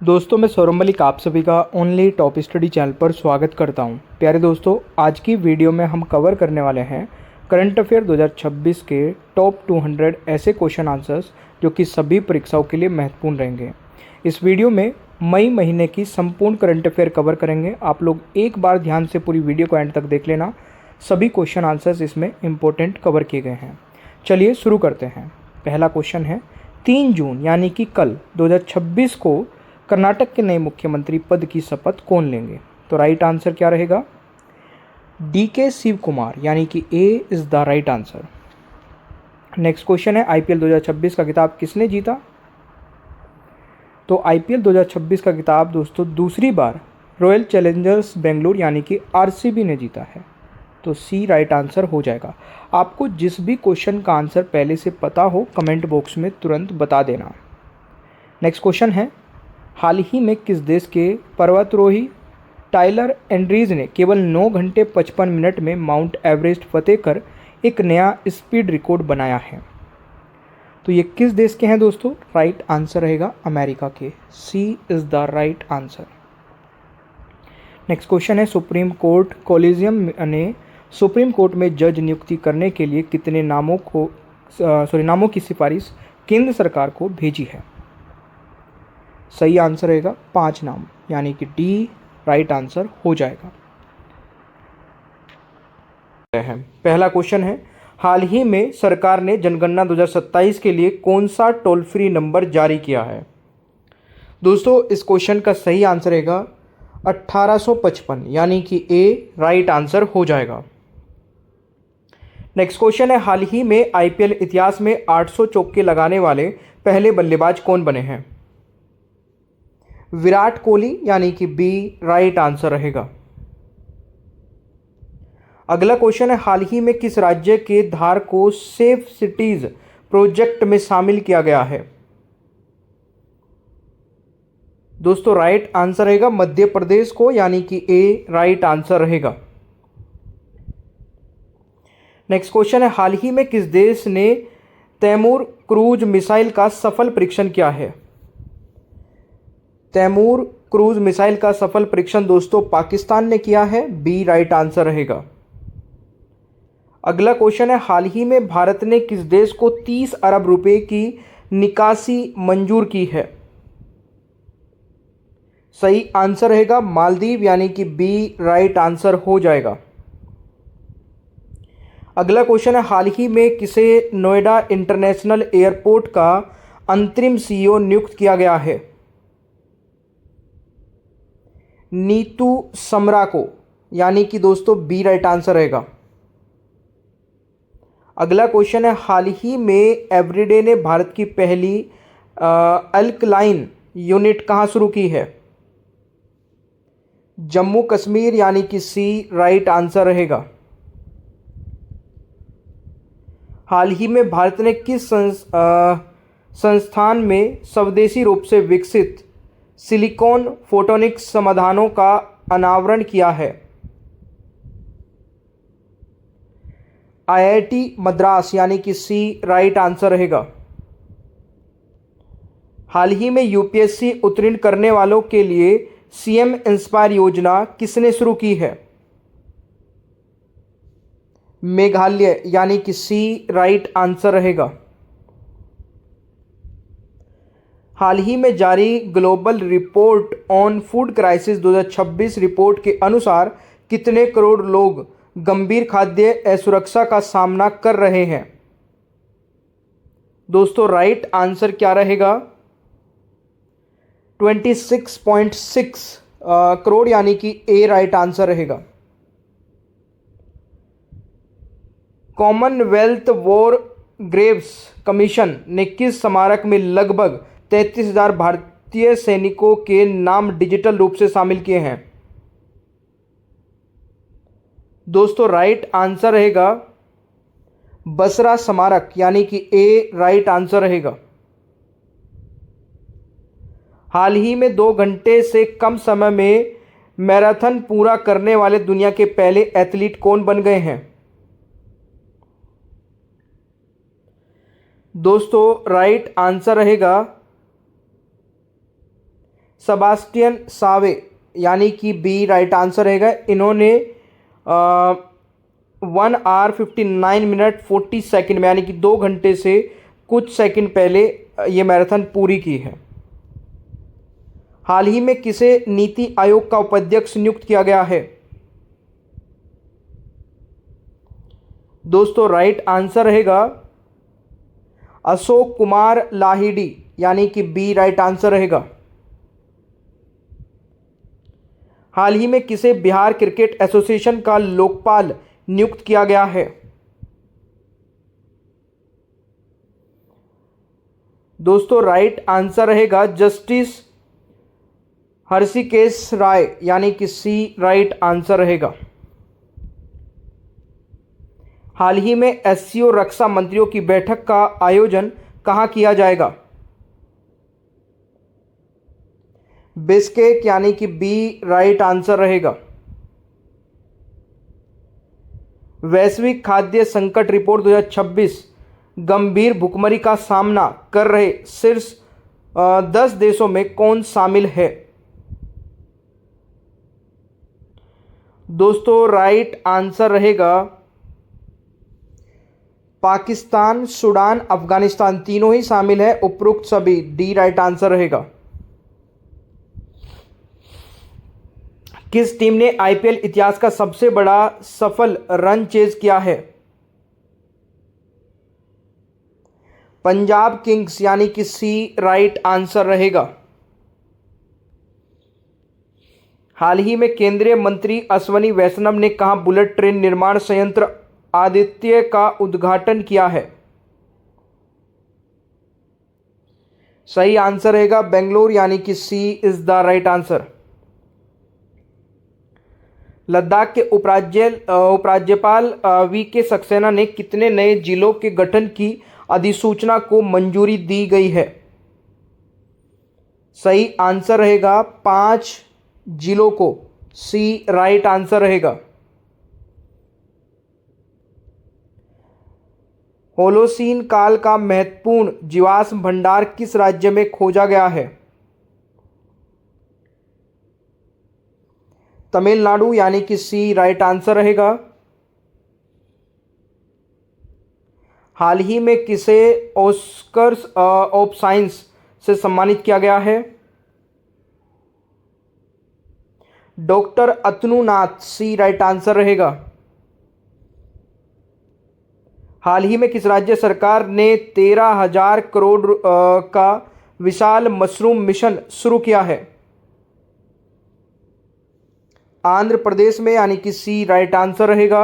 दोस्तों मैं सौरभ मलिक आप सभी का ओनली टॉप स्टडी चैनल पर स्वागत करता हूं। प्यारे दोस्तों, आज की वीडियो में हम कवर करने वाले हैं करंट अफेयर 2026 के टॉप 200 ऐसे क्वेश्चन आंसर्स जो कि सभी परीक्षाओं के लिए महत्वपूर्ण रहेंगे। इस वीडियो में मई महीने की संपूर्ण करंट अफेयर कवर करेंगे। आप लोग एक बार ध्यान से पूरी वीडियो को एंड तक देख लेना, सभी क्वेश्चन आंसर्स इसमें इंपॉर्टेंट कवर किए गए हैं। चलिए शुरू करते हैं। पहला क्वेश्चन है, 3 जून यानी कि कल 2026 को कर्नाटक के नए मुख्यमंत्री पद की शपथ कौन लेंगे? तो राइट आंसर क्या रहेगा? DK शिव कुमार, यानी कि A is the right answer. Next question है, IPL 2026 का खिताब किसने जीता? तो IPL 2026 का खिताब दोस्तों दूसरी बार रॉयल चैलेंजर्स बेंगलुरु यानी कि RCB ने जीता है। तो सी राइट आंसर हो जाएगा। आपको जिस भी क्वेश्चन का आंसर पहले से पता हो कमेंट बॉक्स में तुरंत बता देना। नेक्स्ट क्वेश्चन है, हाल ही में किस देश के पर्वतारोही टाइलर एंड्रीज ने केवल 9 घंटे 55 मिनट में माउंट एवरेस्ट फतेह कर एक नया स्पीड रिकॉर्ड बनाया है? तो ये किस देश के हैं दोस्तों? राइट आंसर रहेगा अमेरिका के। C is the right answer. Next question है, सुप्रीम कोर्ट कोलिजियम ने सुप्रीम कोर्ट में जज नियुक्ति करने के लिए कितने नामों की सिफारिश केंद्र सरकार को भेजी है? सही आंसर रहेगा 5 नाम, यानी कि डी राइट आंसर हो जाएगा। पहला क्वेश्चन है, हाल ही में सरकार ने जनगणना 2027 के लिए कौन सा टोल फ्री नंबर जारी किया है? दोस्तों इस क्वेश्चन का सही आंसर रहेगा 1855, यानी कि ए राइट आंसर हो जाएगा। नेक्स्ट क्वेश्चन है, हाल ही में IPL इतिहास में 800 चौके लगाने वाले पहले बल्लेबाज कौन बने हैं? विराट कोहली, यानी कि बी राइट आंसर रहेगा। अगला क्वेश्चन है, हाल ही में किस राज्य के धार को सेफ सिटीज प्रोजेक्ट में शामिल किया गया है? दोस्तों राइट आंसर रहेगा मध्य प्रदेश को, यानी कि ए राइट आंसर रहेगा। नेक्स्ट क्वेश्चन है, हाल ही में किस देश ने तैमूर क्रूज मिसाइल का सफल परीक्षण किया है? तैमूर क्रूज मिसाइल का सफल परीक्षण दोस्तों पाकिस्तान ने किया है। बी राइट आंसर रहेगा। अगला क्वेश्चन है, हाल ही में भारत ने किस देश को 30 अरब रुपए की निकासी मंजूर की है? सही आंसर रहेगा मालदीव, यानी कि बी राइट आंसर हो जाएगा। अगला क्वेश्चन है, हाल ही में किसे नोएडा इंटरनेशनल एयरपोर्ट का अंतरिम CEO नियुक्त किया गया है? नीतू समरा को, यानी कि दोस्तों बी राइट आंसर रहेगा। अगला क्वेश्चन है, हाल ही में एवरीडे ने भारत की पहली अल्कलाइन यूनिट कहां शुरू की है? जम्मू कश्मीर, यानी कि सी राइट आंसर रहेगा। हाल ही में भारत ने किस संस्थान में स्वदेशी रूप से विकसित सिलिकॉन फोटोनिक्स समाधानों का अनावरण किया है? IIT मद्रास, यानी कि सी राइट आंसर रहेगा। हाल ही में UPSC उत्तीर्ण करने वालों के लिए CM इंस्पायर योजना किसने शुरू की है? मेघालय, यानी कि सी राइट आंसर रहेगा। हाल ही में जारी global report on food crisis 2026 report के अनुसार कितने करोड़ लोग गंभीर खाद्य असुरक्षा का सामना कर रहे हैं? दोस्तों राइट आंसर क्या रहेगा? 26.6 करोड़, यानी कि ए राइट आंसर रहेगा। कॉमनवेल्थ वॉर ग्रेव्स कमीशन ने किस स्मारक में लगभग 33,000 भारतीय सैनिकों के नाम डिजिटल रूप से शामिल किए हैं? दोस्तों राइट आंसर रहेगा बसरा स्मारक, यानी कि ए राइट आंसर रहेगा। हाल ही में 2 घंटे से कम समय में मैराथन पूरा करने वाले दुनिया के पहले एथलीट कौन बन गए हैं? दोस्तों राइट आंसर रहेगा सेबास्टियन सावे यानी कि बी राइट आंसर रहेगा। इन्होंने 1 hour 59 minute 40 सेकेंड में यानी कि 2 घंटे से कुछ सेकंड पहले ये मैराथन पूरी की है। हाल ही में किसे नीति आयोग का उपाध्यक्ष नियुक्त किया गया है? दोस्तों राइट आंसर रहेगा अशोक कुमार लाहिड़ी यानी कि बी राइट आंसर रहेगा। हाल ही में किसे बिहार क्रिकेट एसोसिएशन का लोकपाल नियुक्त किया गया है? दोस्तों राइट आंसर रहेगा जस्टिस हर्षिकेश राय यानी कि सी राइट आंसर रहेगा। हाल ही में एससीओ रक्षा मंत्रियों की बैठक का आयोजन कहां किया जाएगा? बिश्केक यानी कि बी राइट आंसर रहेगा। वैश्विक खाद्य संकट रिपोर्ट 2026 गंभीर भुखमरी का सामना कर रहे शीर्ष 10 देशों में कौन शामिल है? दोस्तों राइट आंसर रहेगा पाकिस्तान, सूडान, अफगानिस्तान तीनों ही शामिल है। उपरोक्त सभी डी राइट आंसर रहेगा। किस टीम ने आईपीएल इतिहास का सबसे बड़ा सफल रन चेज किया है? पंजाब किंग्स यानी कि सी राइट आंसर रहेगा। हाल ही में केंद्रीय मंत्री अश्वनी वैष्णव ने कहां बुलेट ट्रेन निर्माण संयंत्र आदित्य का उद्घाटन किया है? सही आंसर रहेगा बेंगलोर यानी कि C is the right answer. Ladakh के उपराज्यपाल वी के सक्सेना ने कितने नए जिलों के गठन की अधिसूचना को मंजूरी दी गई है? सही आंसर रहेगा 5 जिलों को। सी राइट आंसर रहेगा। होलोसीन काल का महत्वपूर्ण जीवाश्म भंडार किस राज्य में खोजा गया है? तमिलनाडु यानी कि सी राइट आंसर रहेगा। हाल ही में किसे ऑस्कर्स ऑफ साइंस से सम्मानित किया गया है? डॉक्टर अतनु नाथ, सी राइट आंसर रहेगा। हाल ही में किस राज्य सरकार ने 13,000 करोड़ का विशाल मशरूम मिशन शुरू किया है? आंध्र प्रदेश में यानी कि सी राइट आंसर रहेगा।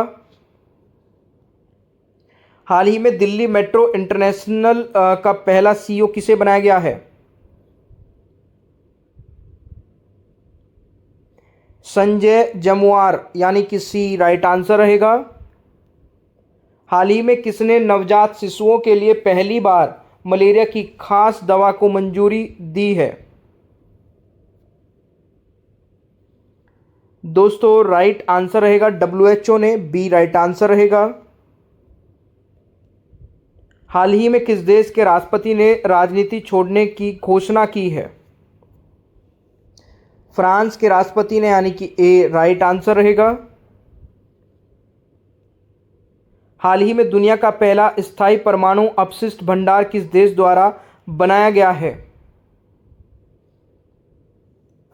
हाल ही में दिल्ली मेट्रो इंटरनेशनल का पहला सीईओ किसे बनाया गया है? संजय जमुआर यानी कि सी राइट आंसर रहेगा। हाल ही में किसने नवजात शिशुओं के लिए पहली बार मलेरिया की खास दवा को मंजूरी दी है? दोस्तों राइट आंसर रहेगा WHO ने, बी राइट आंसर रहेगा। हाल ही में किस देश के राष्ट्रपति ने राजनीति छोड़ने की घोषणा की है? फ्रांस के राष्ट्रपति ने यानी कि ए राइट आंसर रहेगा। हाल ही में दुनिया का पहला स्थायी परमाणु अपशिष्ट भंडार किस देश द्वारा बनाया गया है?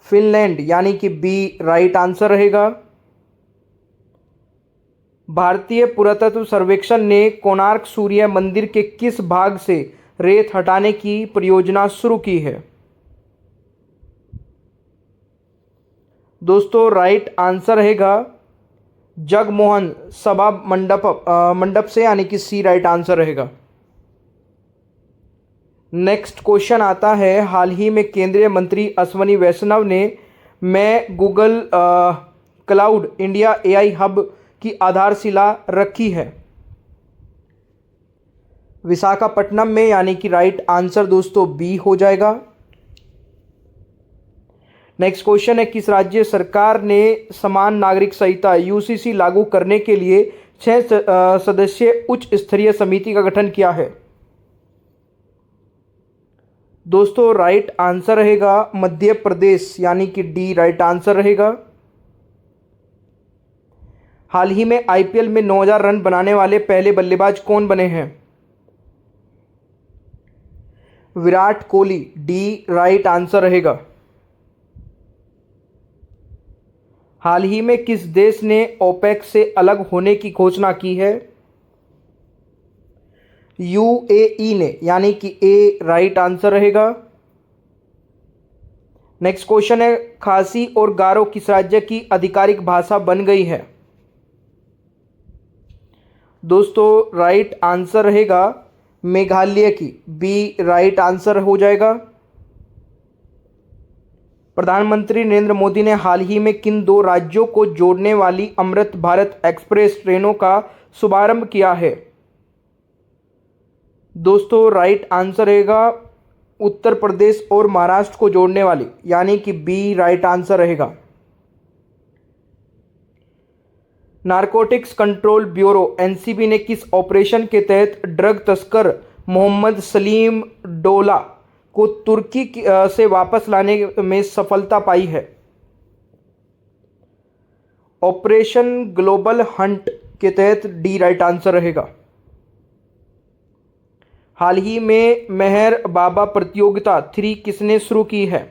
फिनलैंड यानी कि बी राइट आंसर रहेगा। भारतीय पुरातत्व सर्वेक्षण ने कोणार्क सूर्य मंदिर के किस भाग से रेत हटाने की परियोजना शुरू की है? दोस्तों राइट आंसर रहेगा जगमोहन सभा मंडप से यानी कि सी राइट आंसर रहेगा। नेक्स्ट क्वेश्चन आता है, हाल ही में केंद्रीय मंत्री अश्वनी वैष्णव ने मैं Google cloud India AI hub की आधारशिला रखी है? विशाखापट्टनम में यानी कि राइट आंसर दोस्तों बी हो जाएगा। नेक्स्ट क्वेश्चन है, किस राज्य सरकार ने समान नागरिक संहिता UCC लागू करने के लिए 6 सदस्यीय उच्च स्तरीय समिति का गठन किया है? दोस्तों राइट आंसर रहेगा मध्य प्रदेश, यानी कि डी राइट आंसर रहेगा। हाल ही में आईपीएल में 9000 रन बनाने वाले पहले बल्लेबाज कौन बने हैं? Virat Kohli, D right answer रहेगा। हाल ही में किस देश ने ओपेक से अलग होने की घोषणा की है? यूएई ने, यानी कि ए राइट आंसर रहेगा। नेक्स्ट क्वेश्चन है, खासी और गारो किस राज्य की आधिकारिक भाषा बन गई है? दोस्तों राइट आंसर रहेगा मेघालय की, बी राइट आंसर हो जाएगा। प्रधानमंत्री नरेंद्र मोदी ने हाल ही में किन दो राज्यों को जोड़ने वाली अमृत भारत एक्सप्रेस ट्रेनों का शुभारंभ किया है? दोस्तों राइट आंसर रहेगा उत्तर प्रदेश और महाराष्ट्र को जोड़ने वाली, यानी कि बी राइट आंसर रहेगा। नारकोटिक्स कंट्रोल ब्यूरो एनसीबी ने किस ऑपरेशन के तहत ड्रग तस्कर मोहम्मद सलीम डोला को तुर्की से वापस लाने में सफलता पाई है? ऑपरेशन ग्लोबल हंट के तहत डी राइट आंसर रहेगा। हाल ही में मेहर बाबा प्रतियोगिता 3 किसने शुरू की है?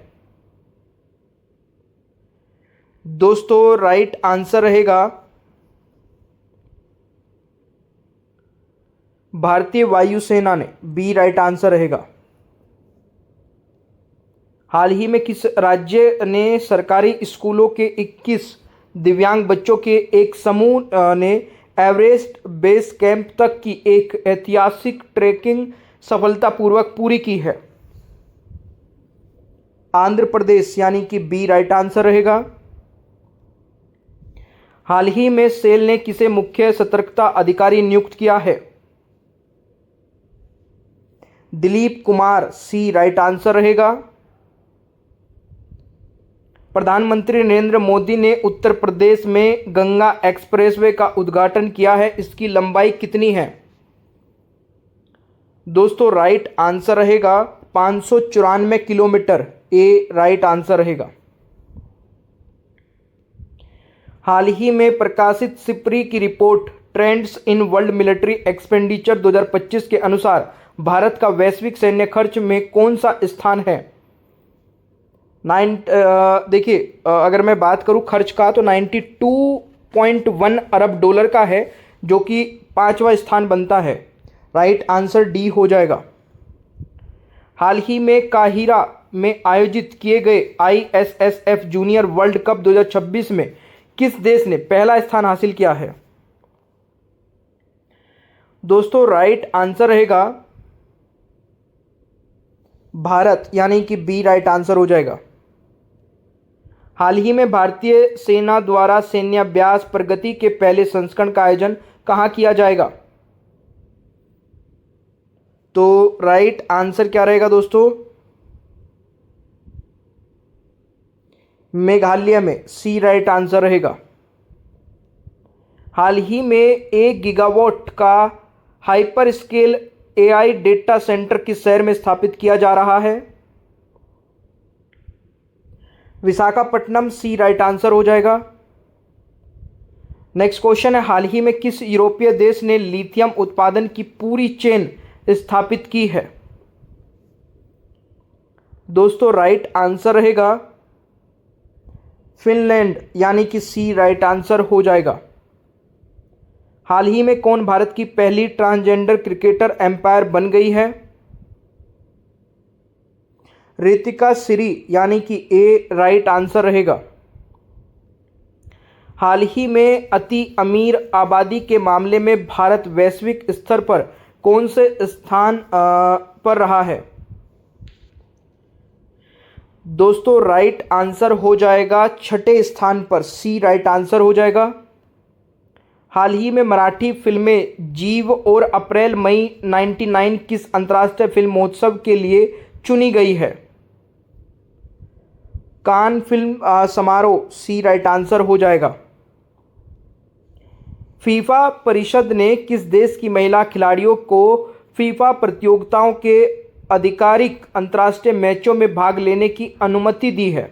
दोस्तों राइट आंसर रहेगा भारतीय वायुसेना ने, बी राइट आंसर रहेगा। हाल ही में किस राज्य ने सरकारी स्कूलों के 21 दिव्यांग बच्चों के एक समूह ने एवरेस्ट बेस कैंप तक की एक ऐतिहासिक ट्रैकिंग सफलतापूर्वक पूरी की है? आंध्र प्रदेश, यानी कि बी राइट आंसर रहेगा। हाल ही में सेल ने किसे मुख्य सतर्कता अधिकारी नियुक्त किया है? दिलीप कुमार, सी राइट आंसर रहेगा। प्रधानमंत्री नरेंद्र मोदी ने उत्तर प्रदेश में गंगा एक्सप्रेसवे का उद्घाटन किया है, इसकी लंबाई कितनी है? दोस्तों राइट आंसर रहेगा 594 किलोमीटर, ए राइट आंसर रहेगा। हाल ही में प्रकाशित सिप्री की report trends in world military expenditure 2025 के अनुसार भारत का वैश्विक सैन्य खर्च में कौन सा स्थान है? देखिए अगर मैं बात करूं खर्च का तो 92.1 अरब डॉलर का है, जो कि 5वां स्थान बनता है। राइट आंसर डी हो जाएगा। हाल ही में काहिरा में आयोजित किए गए ISSF जूनियर वर्ल्ड कप 2026 में किस देश ने पहला स्थान हासिल किया है? दोस्तों राइट आंसर रहेगा भारत, यानी कि बी राइट आंसर हो जाएगा। हाल ही में भारतीय सेना द्वारा सैन्याभ्यास प्रगति के पहले संस्करण का आयोजन कहां किया जाएगा? तो राइट आंसर क्या रहेगा दोस्तों? मेघालय में, सी राइट आंसर रहेगा। हाल ही में 1 गीगावाट का hyper scale AI data centre किस शहर में स्थापित किया जा रहा है? विशाखापट्टनम, सी राइट आंसर हो जाएगा। नेक्स्ट क्वेश्चन है, हाल ही में किस यूरोपीय देश ने लिथियम उत्पादन की पूरी चेन स्थापित की है? दोस्तों राइट आंसर रहेगा फिनलैंड, यानी कि सी राइट आंसर हो जाएगा। हाल ही में कौन भारत की पहली ट्रांसजेंडर क्रिकेटर एम्पायर बन गई है? रितिका श्री, यानी कि ए राइट आंसर रहेगा। हाल ही में अति अमीर आबादी के मामले में भारत वैश्विक स्तर पर कौन से स्थान पर रहा है? दोस्तों राइट आंसर हो जाएगा 6ठे स्थान पर, सी राइट आंसर हो जाएगा। हाल ही में मराठी फिल्में जीव और अप्रैल मई 99 किस अंतर्राष्ट्रीय फिल्म महोत्सव के लिए चुनी गई है? कान फिल्म समारोह, सी राइट आंसर हो जाएगा। फीफा परिषद ने किस देश की महिला खिलाड़ियों को फीफा प्रतियोगिताओं के आधिकारिक अंतर्राष्ट्रीय मैचों में भाग लेने की अनुमति दी है?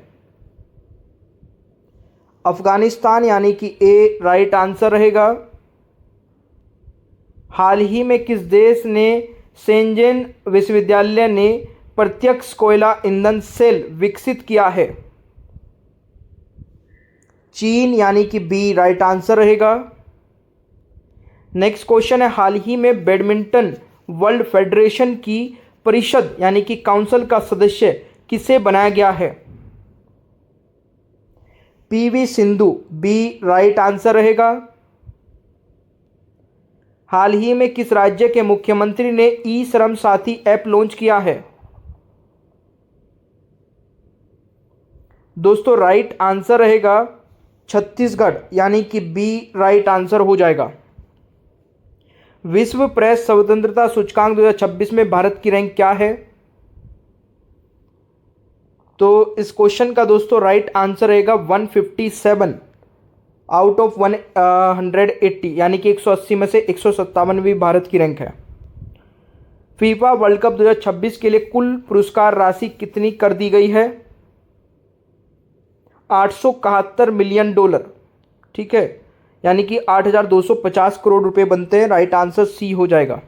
अफगानिस्तान यानी कि ए राइट आंसर रहेगा। हाल ही में किस देश ने शेंजेन विश्वविद्यालय ने प्रत्यक्ष कोयला ईंधन सेल विकसित किया है? चीन यानी कि बी राइट आंसर रहेगा। नेक्स्ट क्वेश्चन है, हाल ही में बैडमिंटन वर्ल्ड फेडरेशन की परिषद यानी कि काउंसिल का सदस्य किसे बनाया गया है? PV Sindhu, B right answer रहेगा। हाल ही में किस राज्य के मुख्यमंत्री ने ई श्रम साथी ऐप लॉन्च किया है? दोस्तों राइट आंसर रहेगा छत्तीसगढ़ यानी कि बी राइट आंसर हो जाएगा। विश्व प्रेस स्वतंत्रता सूचकांक 2026 में भारत की रैंक क्या है? तो इस क्वेश्चन का दोस्तों राइट आंसर रहेगा 157 आउट ऑफ 180 यानी कि 180 में से 157वीं भारत की रैंक है। फीफा वर्ल्ड कप 2026 के लिए कुल पुरस्कार राशि कितनी कर दी गई है? $871 मिलियन, ठीक है, यानी कि 8,250 करोड़ रुपए बनते हैं। राइट आंसर सी हो जाएगा।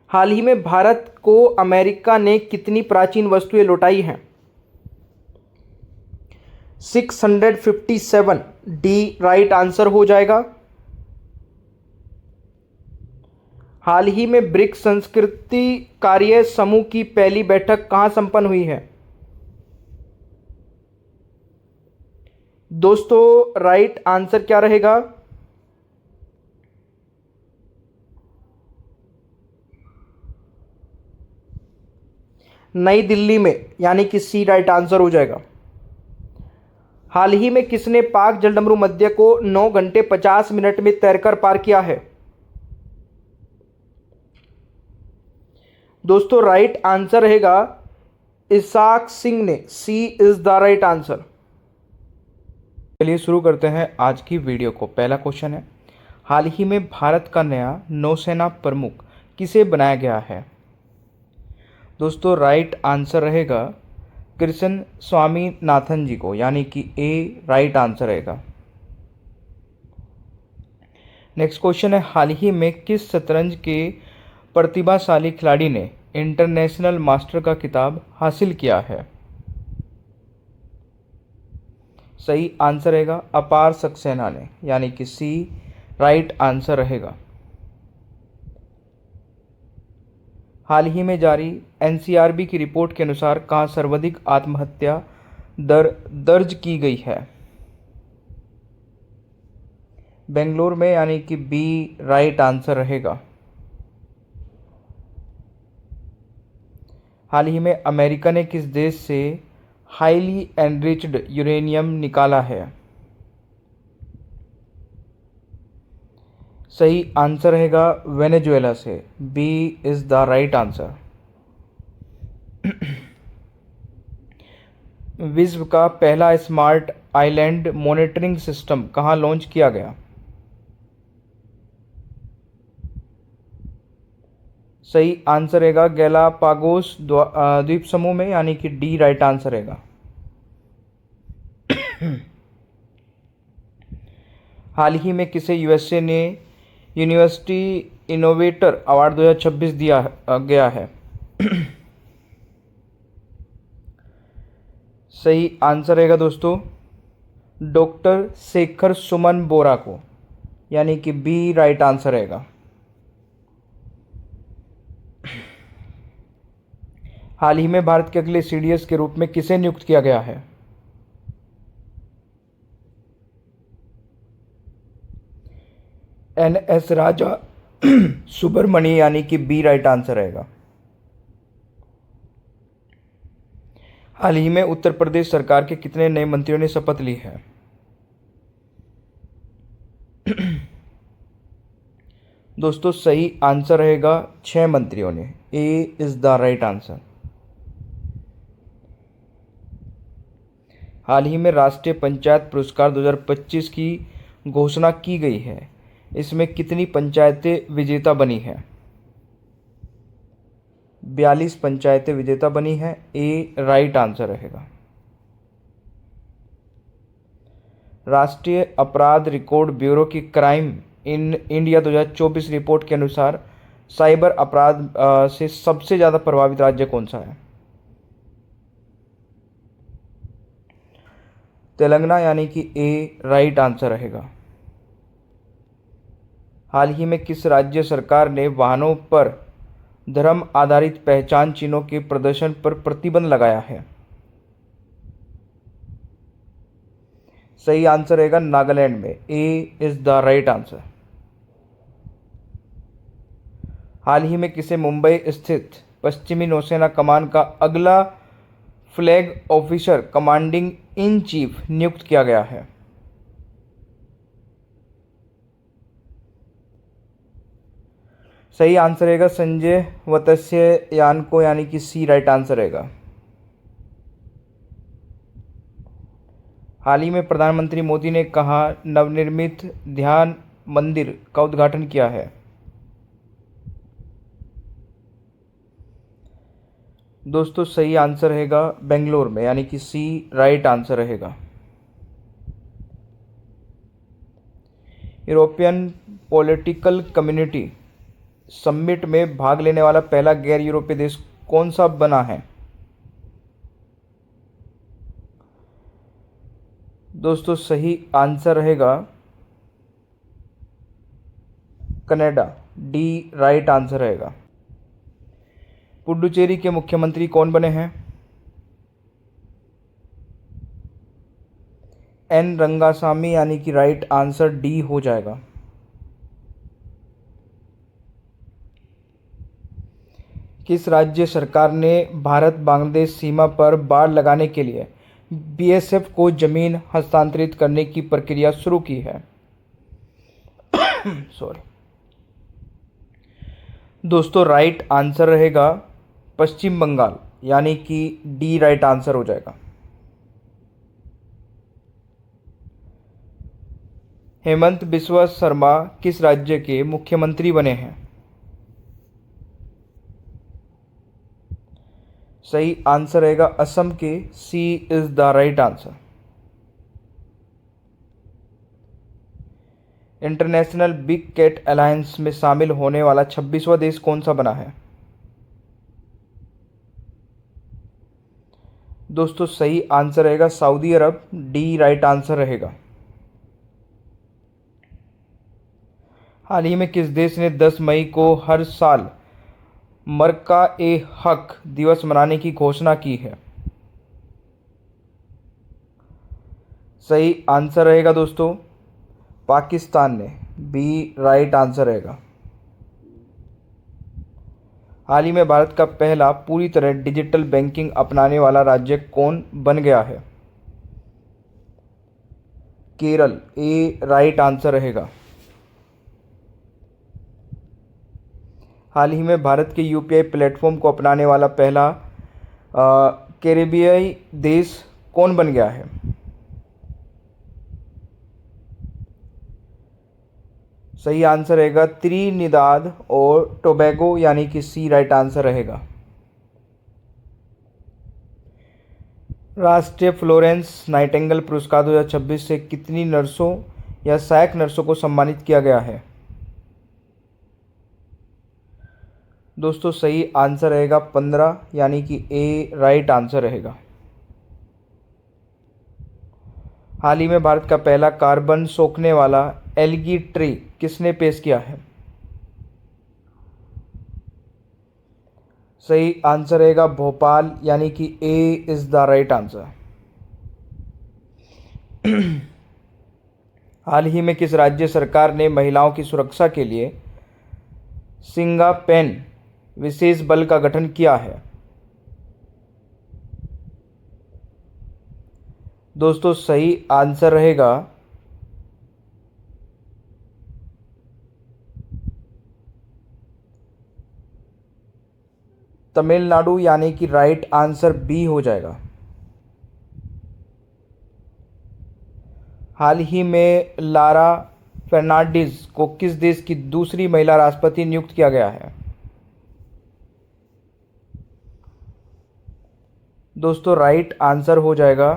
हाल ही में भारत को अमेरिका ने कितनी प्राचीन वस्तुएं लौटाई हैं? 657, डी राइट आंसर हो जाएगा। हाल ही में ब्रिक्स संस्कृति कार्य समूह की पहली बैठक कहां संपन्न हुई है? दोस्तों राइट आंसर क्या रहेगा? नई दिल्ली में, यानी कि सी राइट आंसर हो जाएगा। हाल ही में किसने पाक जलडमरू मध्य को 9 घंटे 50 मिनट में तैरकर पार किया है? दोस्तों राइट आंसर रहेगा इसाक सिंह ने, सी इज द राइट आंसर। चलिए शुरू करते हैं आज की वीडियो को। पहला क्वेश्चन है, हाल ही में भारत का नया नौसेना प्रमुख किसे बनाया गया है? दोस्तों राइट आंसर रहेगा कृष्ण स्वामीनाथन जी को, यानी कि ए राइट आंसर रहेगा। नेक्स्ट क्वेश्चन है, हाल ही में किस शतरंज के प्रतिभाशाली खिलाड़ी ने इंटरनेशनल मास्टर का खिताब हासिल किया है? सही आंसर रहेगा अपार सक्सेना ने, यानी कि सी राइट आंसर रहेगा। हाल ही में जारी एनसीआरबी की रिपोर्ट के अनुसार कहाँ सर्वाधिक आत्महत्या दर दर्ज की गई है? बेंगलोर में, यानी कि बी राइट आंसर रहेगा। हाल ही में अमेरिका ने किस देश से हाईली एनरिच्ड यूरेनियम निकाला है? सही आंसर रहेगा वेनेजुएला से, B is the right answer. विश्व का पहला स्मार्ट आइलैंड मॉनिटरिंग सिस्टम कहाँ लॉन्च किया गया? सही आंसर रहेगा गैलापागोस द्वीप समूह में, यानी कि डी राइट आंसर रहेगा। हाल ही में किसे यूएसए ने यूनिवर्सिटी इनोवेटर अवार्ड 2026 दिया गया है? सही आंसर रहेगा दोस्तों डॉक्टर शेखर सुमन बोरा को, यानी कि बी राइट आंसर रहेगा। हाल ही में भारत के अगले सीडीएस के रूप में किसे नियुक्त किया गया है? एनएस राजा सुब्रमणी, यानी कि बी राइट आंसर रहेगा। हाल ही में उत्तर प्रदेश सरकार के कितने नए मंत्रियों ने शपथ ली है? दोस्तों सही आंसर रहेगा 6 मंत्रियों ने, ए इज द राइट आंसर। हाल ही में राष्ट्रीय पंचायत पुरस्कार 2025 की घोषणा की गई है, इसमें कितनी पंचायतें विजेता बनी हैं? 42 पंचायतें विजेता बनी हैं। ए राइट आंसर रहेगा। राष्ट्रीय अपराध रिकॉर्ड ब्यूरो की क्राइम इन इंडिया 2024 रिपोर्ट के अनुसार साइबर अपराध से सबसे ज़्यादा प्रभावित राज्य कौन सा है? तेलंगाना, यानी कि ए राइट आंसर रहेगा। हाल ही में किस राज्य सरकार ने वाहनों पर धर्म आधारित पहचान चिन्हों के प्रदर्शन पर प्रतिबंध लगाया है? सही आंसर रहेगा नागालैंड में। ए इज द राइट आंसर। हाल ही में किसे मुंबई स्थित पश्चिमी नौसेना कमान का अगला flag officer commanding in chief नियुक्त किया गया है? सही आंसर रहेगा संजय वत्स्य यान को, यानी कि सी राइट आंसर रहेगा। हाल ही में प्रधानमंत्री मोदी ने कहा नवनिर्मित ध्यान मंदिर का उद्घाटन किया है? दोस्तों सही आंसर रहेगा बेंगलोर में, यानी कि सी राइट आंसर रहेगा। यूरोपियन पॉलिटिकल कम्युनिटी समिट में भाग लेने वाला पहला गैर यूरोपीय देश कौन सा बना है? दोस्तों सही आंसर रहेगा कनाडा। डी राइट आंसर रहेगा। पुडुचेरी के मुख्यमंत्री कौन बने हैं? एन रंगासामी, यानी कि राइट आंसर डी हो जाएगा। किस राज्य सरकार ने भारत बांग्लादेश सीमा पर बाड़ लगाने के लिए बीएसएफ को जमीन हस्तांतरित करने की प्रक्रिया शुरू की है? सॉरी दोस्तों, राइट आंसर रहेगा पश्चिम बंगाल, यानी कि डी राइट आंसर हो जाएगा। हेमंत बिस्वा शर्मा किस राज्य के मुख्यमंत्री बने हैं? सही आंसर रहेगा असम के। C is the right answer. International big cat alliance में शामिल होने वाला 26वां देश कौन सा बना है? दोस्तों सही आंसर रहेगा सऊदी अरब। डी राइट आंसर रहेगा। हाल ही में किस देश ने 10 मई को हर साल मरका ए हक दिवस मनाने की घोषणा की है? सही आंसर रहेगा दोस्तों पाकिस्तान ने। बी राइट आंसर रहेगा। हाल ही में भारत का पहला पूरी तरह डिजिटल बैंकिंग अपनाने वाला राज्य कौन बन गया है? केरल। ए राइट आंसर रहेगा। हाल ही में भारत के यूपीआई प्लेटफॉर्म को अपनाने वाला पहला कैरेबियाई देश कौन बन गया है? सही आंसर रहेगा त्रिनिदाद और टोबैगो, यानी कि सी राइट आंसर रहेगा। राष्ट्रीय फ्लोरेंस नाइटिंगेल पुरस्कार 2026 से कितनी नर्सों या सहायक नर्सों को सम्मानित किया गया है? दोस्तों सही आंसर रहेगा 15, यानी कि ए राइट आंसर रहेगा। हाल ही में भारत का पहला कार्बन सोखने वाला एल्गी ट्री किसने पेश किया है? सही आंसर रहेगा भोपाल, यानी कि A is the right answer. हाल ही में किस राज्य सरकार ने महिलाओं की सुरक्षा के लिए सिंगापेन विशेष बल का गठन किया है? दोस्तों सही आंसर रहेगा तमिलनाडु, यानी कि राइट आंसर बी हो जाएगा। हाल ही में लारा फर्नांडीज को किस देश की दूसरी महिला राष्ट्रपति नियुक्त किया गया है? दोस्तों राइट आंसर हो जाएगा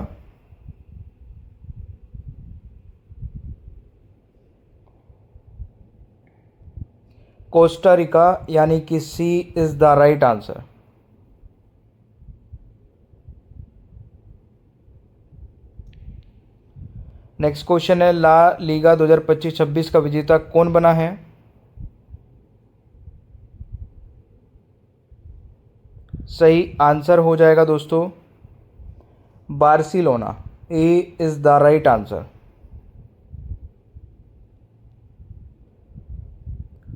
कोस्टा रिका, यानी कि C is the right answer. Next question है, ला लीगा 2025-26 का विजेता कौन बना है? सही आंसर हो जाएगा दोस्तों Barcelona. A is the right answer.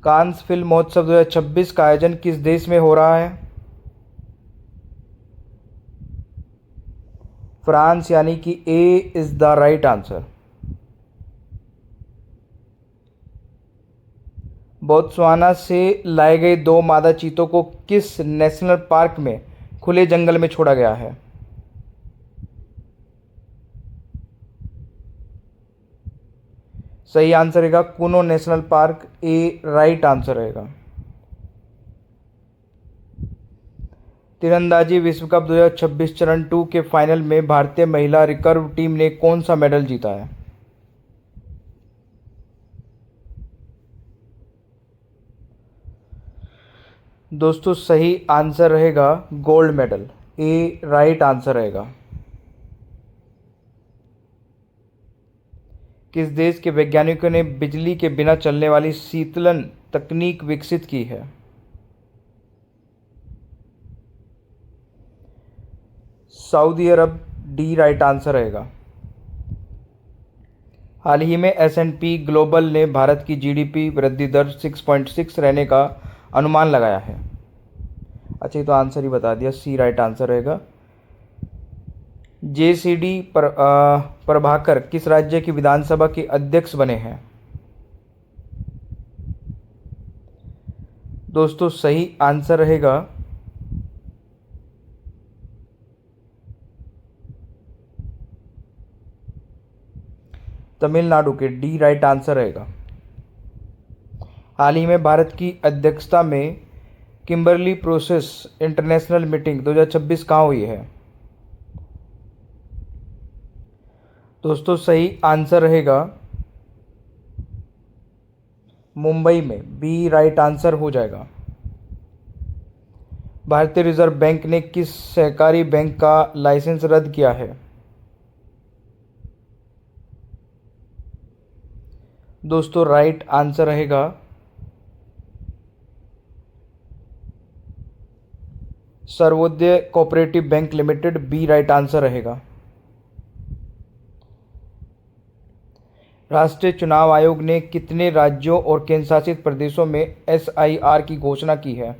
Cannes film महोत्सव 2026 का आयोजन किस देश में हो रहा है? फ्रांस, यानी कि A is the right answer. Botswana से लाए गए 2 मादा चीतों को किस नेशनल पार्क में खुले जंगल में छोड़ा गया है? सही आंसर रहेगा कुनो नेशनल पार्क। ए राइट आंसर रहेगा। तीरंदाजी विश्व कप 2026 चरण 2 के फाइनल में भारतीय महिला रिकर्व टीम ने कौन सा मेडल जीता है? दोस्तों सही आंसर रहेगा गोल्ड मेडल। ए राइट आंसर रहेगा। किस देश के वैज्ञानिकों ने बिजली के बिना चलने वाली शीतलन तकनीक विकसित की है? सऊदी अरब। डी राइट आंसर रहेगा। हाल ही में S&P ग्लोबल ने भारत की जीडीपी वृद्धि दर 6.6 रहने का अनुमान लगाया है। अच्छा, ये तो आंसर ही बता दिया, सी राइट आंसर रहेगा। JCD प्रभाकर किस राज्य की विधानसभा के अध्यक्ष बने हैं? दोस्तों सही आंसर रहेगा तमिलनाडु के। डी राइट आंसर रहेगा। हाल ही में भारत की अध्यक्षता में किम्बरली प्रोसेस इंटरनेशनल मीटिंग 2026 कहाँ हुई है? दोस्तों सही आंसर रहेगा मुंबई में। बी राइट आंसर हो जाएगा। भारतीय रिजर्व बैंक ने किस सहकारी बैंक का लाइसेंस रद्द किया है? दोस्तों राइट आंसर रहेगा Sarvodaya cooperative bank limited. B right answer रहेगा। राष्ट्रीय चुनाव आयोग ने कितने राज्यों और केंद्रशासित प्रदेशों में SIR की घोषणा की है?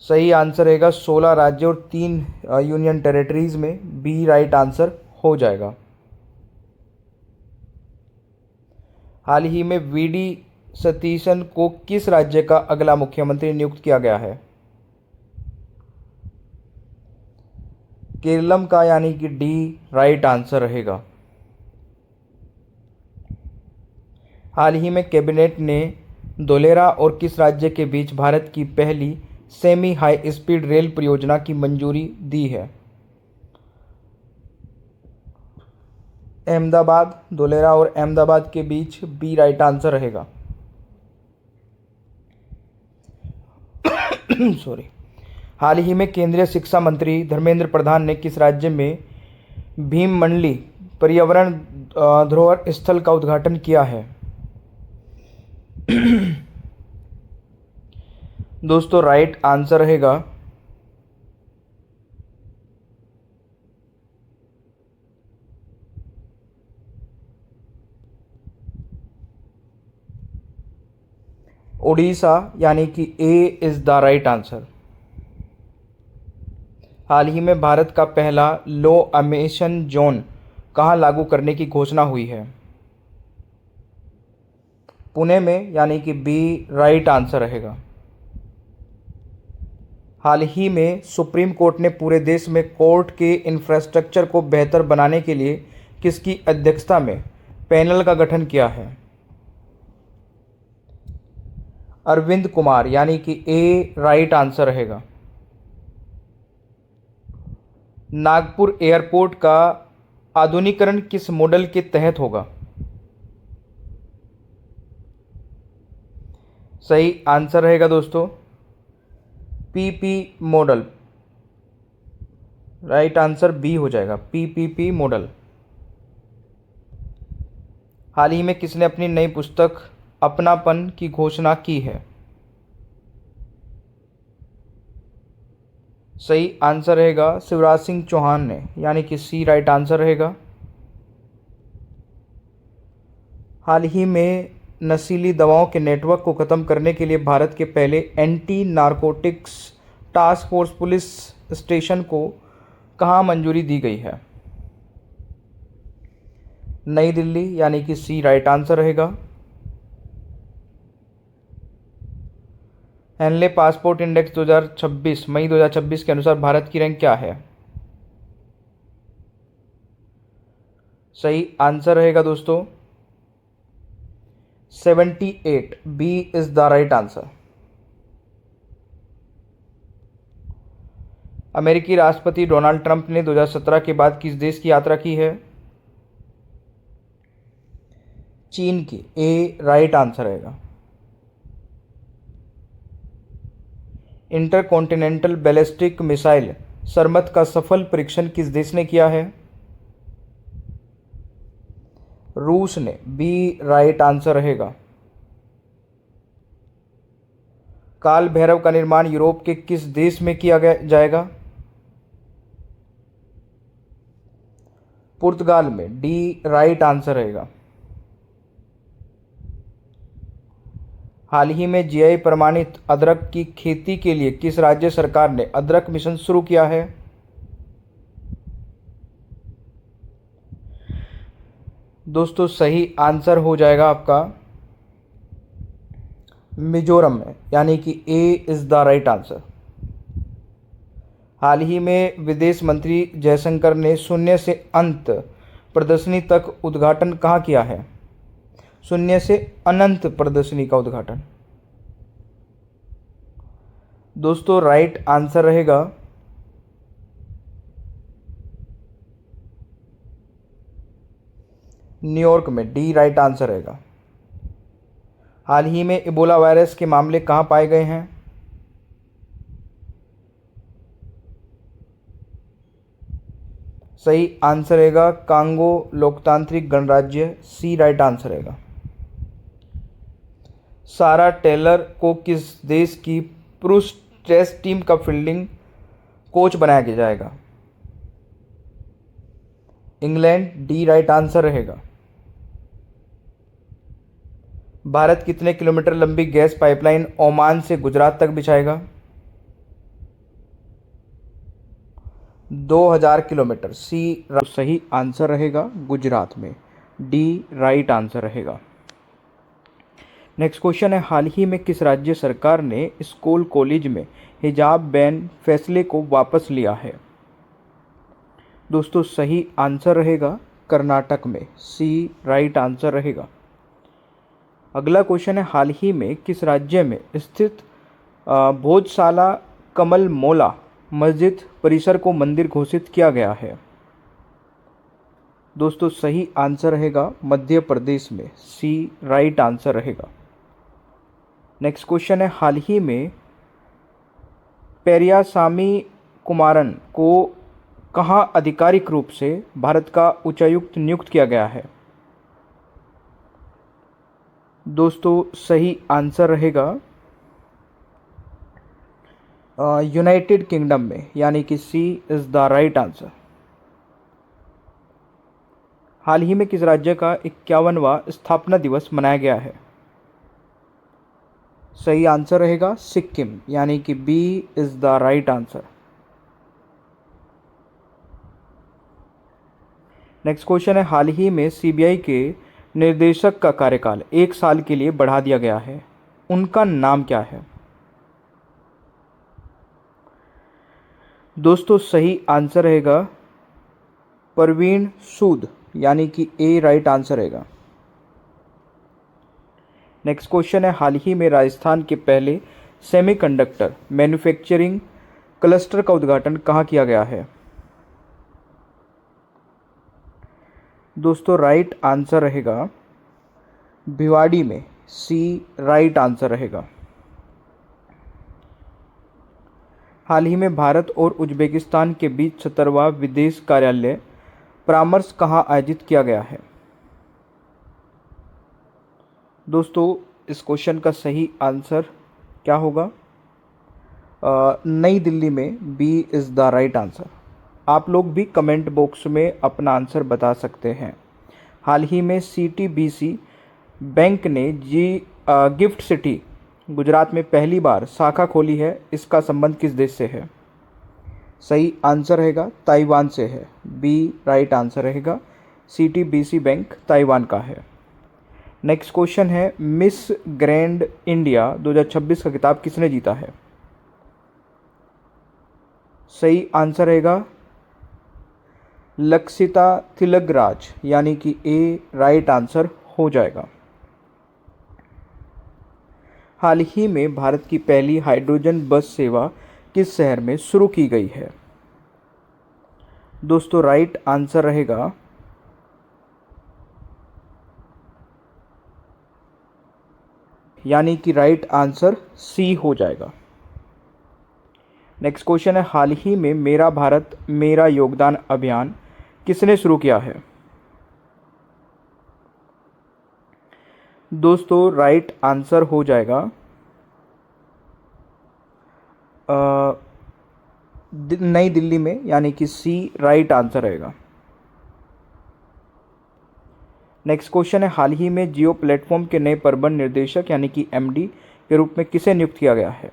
सही आंसर रहेगा 16 राज्य और 3 यूनियन टेरिटरीज में। बी राइट आंसर हो जाएगा। हाल ही में VD सतीशन को किस राज्य का अगला मुख्यमंत्री नियुक्त किया गया है? केरलम का, यानी कि डी राइट आंसर रहेगा। हाल ही में कैबिनेट ने धोलेरा और किस राज्य के बीच भारत की पहली सेमी हाई स्पीड रेल परियोजना की मंजूरी दी है? अहमदाबाद। धोलेरा और अहमदाबाद के बीच। बी राइट आंसर रहेगा। सॉरी। हाल ही में केंद्रीय शिक्षा मंत्री धर्मेंद्र प्रधान ने किस राज्य में भीममंडली पर्यावरण धरोहर स्थल का उद्घाटन किया है? दोस्तों राइट आंसर रहेगा उड़ीसा, यानी कि A is the right answer. हाल ही में भारत का पहला लो एमिशन जोन कहाँ लागू करने की घोषणा हुई है? पुणे में, यानी कि बी राइट आंसर रहेगा। हाल ही में सुप्रीम कोर्ट ने पूरे देश में कोर्ट के इंफ्रास्ट्रक्चर को बेहतर बनाने के लिए किसकी अध्यक्षता में पैनल का गठन किया है? अरविंद कुमार, यानी कि ए राइट आंसर रहेगा। नागपुर एयरपोर्ट का आधुनिकीकरण किस मॉडल के तहत होगा? सही आंसर रहेगा दोस्तों PP model. Right answer B हो जाएगा, पीपीपी मॉडल। हाल ही में किसने अपनी नई पुस्तक अपनापन की घोषणा की है? सही आंसर रहेगा शिवराज सिंह चौहान ने, यानी कि सी राइट आंसर रहेगा। हाल ही में नशीली दवाओं के नेटवर्क को खत्म करने के लिए भारत के पहले anti narcotics task force police station को कहाँ मंजूरी दी गई है? नई दिल्ली, यानी कि सी राइट आंसर रहेगा। हेनले पासपोर्ट इंडेक्स 2026 मई 2026 के अनुसार भारत की रैंक क्या है? सही आंसर रहेगा दोस्तों 78, B is the right answer. अमेरिकी राष्ट्रपति डोनाल्ड ट्रंप ने 2017 के बाद किस देश की यात्रा की है? चीन की, ए राइट आंसर रहेगा। इंटरकॉन्टिनेंटल बैलिस्टिक मिसाइल सरमत का सफल परीक्षण किस देश ने किया है? रूस ने, बी राइट आंसर रहेगा। काल भैरव का निर्माण यूरोप के किस देश में किया जाएगा? पुर्तगाल में, डी राइट आंसर रहेगा। हाल ही में जीआई प्रमाणित अदरक की खेती के लिए किस राज्य सरकार ने अदरक मिशन शुरू किया है? दोस्तों सही आंसर हो जाएगा आपका मिजोरम में, यानी कि A is the right answer. हाल ही में विदेश मंत्री जयशंकर ने शून्य से अंत प्रदर्शनी तक उद्घाटन कहाँ किया है? शून्य से अनंत प्रदर्शनी का उद्घाटन। दोस्तों राइट आंसर रहेगा न्यूयॉर्क में, डी राइट आंसर रहेगा। हाल ही में इबोला वायरस के मामले कहाँ पाए गए हैं? सही आंसर रहेगा कांगो लोकतांत्रिक गणराज्य, सी राइट आंसर रहेगा। सारा टेलर को किस देश की पुरुष टेस्ट टीम का फील्डिंग कोच बनाया जाएगा? इंग्लैंड, डी राइट आंसर रहेगा। भारत कितने किलोमीटर लंबी गैस पाइपलाइन ओमान से गुजरात तक बिछाएगा? 2000 किलोमीटर, सी सही आंसर रहेगा गुजरात में, डी राइट आंसर रहेगा। नेक्स्ट क्वेश्चन है, हाल ही में किस राज्य सरकार ने स्कूल कॉलेज में हिजाब बैन फैसले को वापस लिया है? दोस्तों सही आंसर रहेगा कर्नाटक में, सी राइट आंसर रहेगा। अगला क्वेश्चन है, हाल ही में किस राज्य में स्थित भोजशाला कमल मौला मस्जिद परिसर को मंदिर घोषित किया गया है? दोस्तों सही आंसर रहेगा मध्य प्रदेश में, सी राइट आंसर रहेगा। नेक्स्ट क्वेश्चन है, हाल ही में पेरियासामी कुमारन को कहाँ आधिकारिक रूप से भारत का उच्चायुक्त नियुक्त किया गया है? दोस्तों सही आंसर रहेगा यूनाइटेड किंगडम में, यानी कि C is the right answer. हाल ही में किस राज्य का 51वां स्थापना दिवस मनाया गया है? सही आंसर रहेगा सिक्किम, यानी कि B is the right answer. Next question है, हाल ही में सीबीआई के निर्देशक का कार्यकाल 1 साल के लिए बढ़ा दिया गया है, उनका नाम क्या है? दोस्तों सही आंसर रहेगा परवीन सूद, यानी कि ए राइट आंसर रहेगा। नेक्स्ट क्वेश्चन है, हाल ही में राजस्थान के पहले सेमीकंडक्टर मैन्युफैक्चरिंग क्लस्टर का उद्घाटन कहाँ किया गया है? दोस्तों राइट आंसर रहेगा भिवाड़ी में, सी राइट आंसर रहेगा। हाल ही में भारत और उज्बेकिस्तान के बीच 70वां विदेश कार्यालय परामर्श कहाँ आयोजित किया गया है? दोस्तों इस क्वेश्चन का सही आंसर क्या होगा? नई दिल्ली में, B is the right answer. आप लोग भी कमेंट बॉक्स में अपना आंसर बता सकते हैं। हाल ही में CTBC बैंक ने गिफ्ट सिटी गुजरात में पहली बार शाखा खोली है, इसका संबंध किस देश से है? सही आंसर रहेगा ताइवान से है, बी राइट आंसर रहेगा। CTBC बैंक ताइवान का है। नेक्स्ट क्वेश्चन है, मिस ग्रैंड इंडिया 2026 का खिताब किसने जीता है? सही आंसर रहेगा लक्षिता तिलकराज, यानी कि ए राइट आंसर हो जाएगा। हाल ही में भारत की पहली हाइड्रोजन बस सेवा किस शहर में शुरू की गई है? दोस्तों राइट आंसर रहेगा यानी कि राइट आंसर सी हो जाएगा। नेक्स्ट क्वेश्चन है, हाल ही में मेरा भारत मेरा योगदान अभियान किसने शुरू किया है? दोस्तों राइट आंसर हो जाएगा नई दिल्ली में, यानी कि सी राइट आंसर रहेगा। नेक्स्ट क्वेश्चन है, हाल ही में जियो प्लेटफॉर्म के नए प्रबंध निर्देशक यानी कि MD के रूप में किसे नियुक्त किया गया है?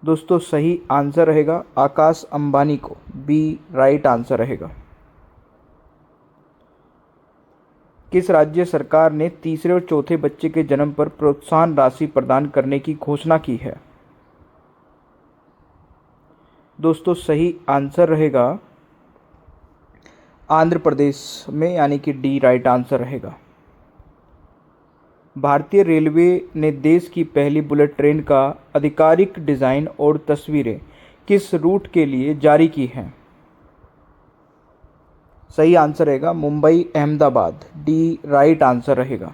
दोस्तों सही आंसर रहेगा आकाश अंबानी को, बी राइट आंसर रहेगा। किस राज्य सरकार ने तीसरे और चौथे बच्चे के जन्म पर प्रोत्साहन राशि प्रदान करने की घोषणा की है? दोस्तों सही आंसर रहेगा आंध्र प्रदेश में, यानी कि डी राइट आंसर रहेगा। भारतीय रेलवे ने देश की पहली बुलेट ट्रेन का आधिकारिक डिज़ाइन और तस्वीरें किस रूट के लिए जारी की हैं? सही आंसर रहेगा Mumbai Ahmedabad, D right answer रहेगा।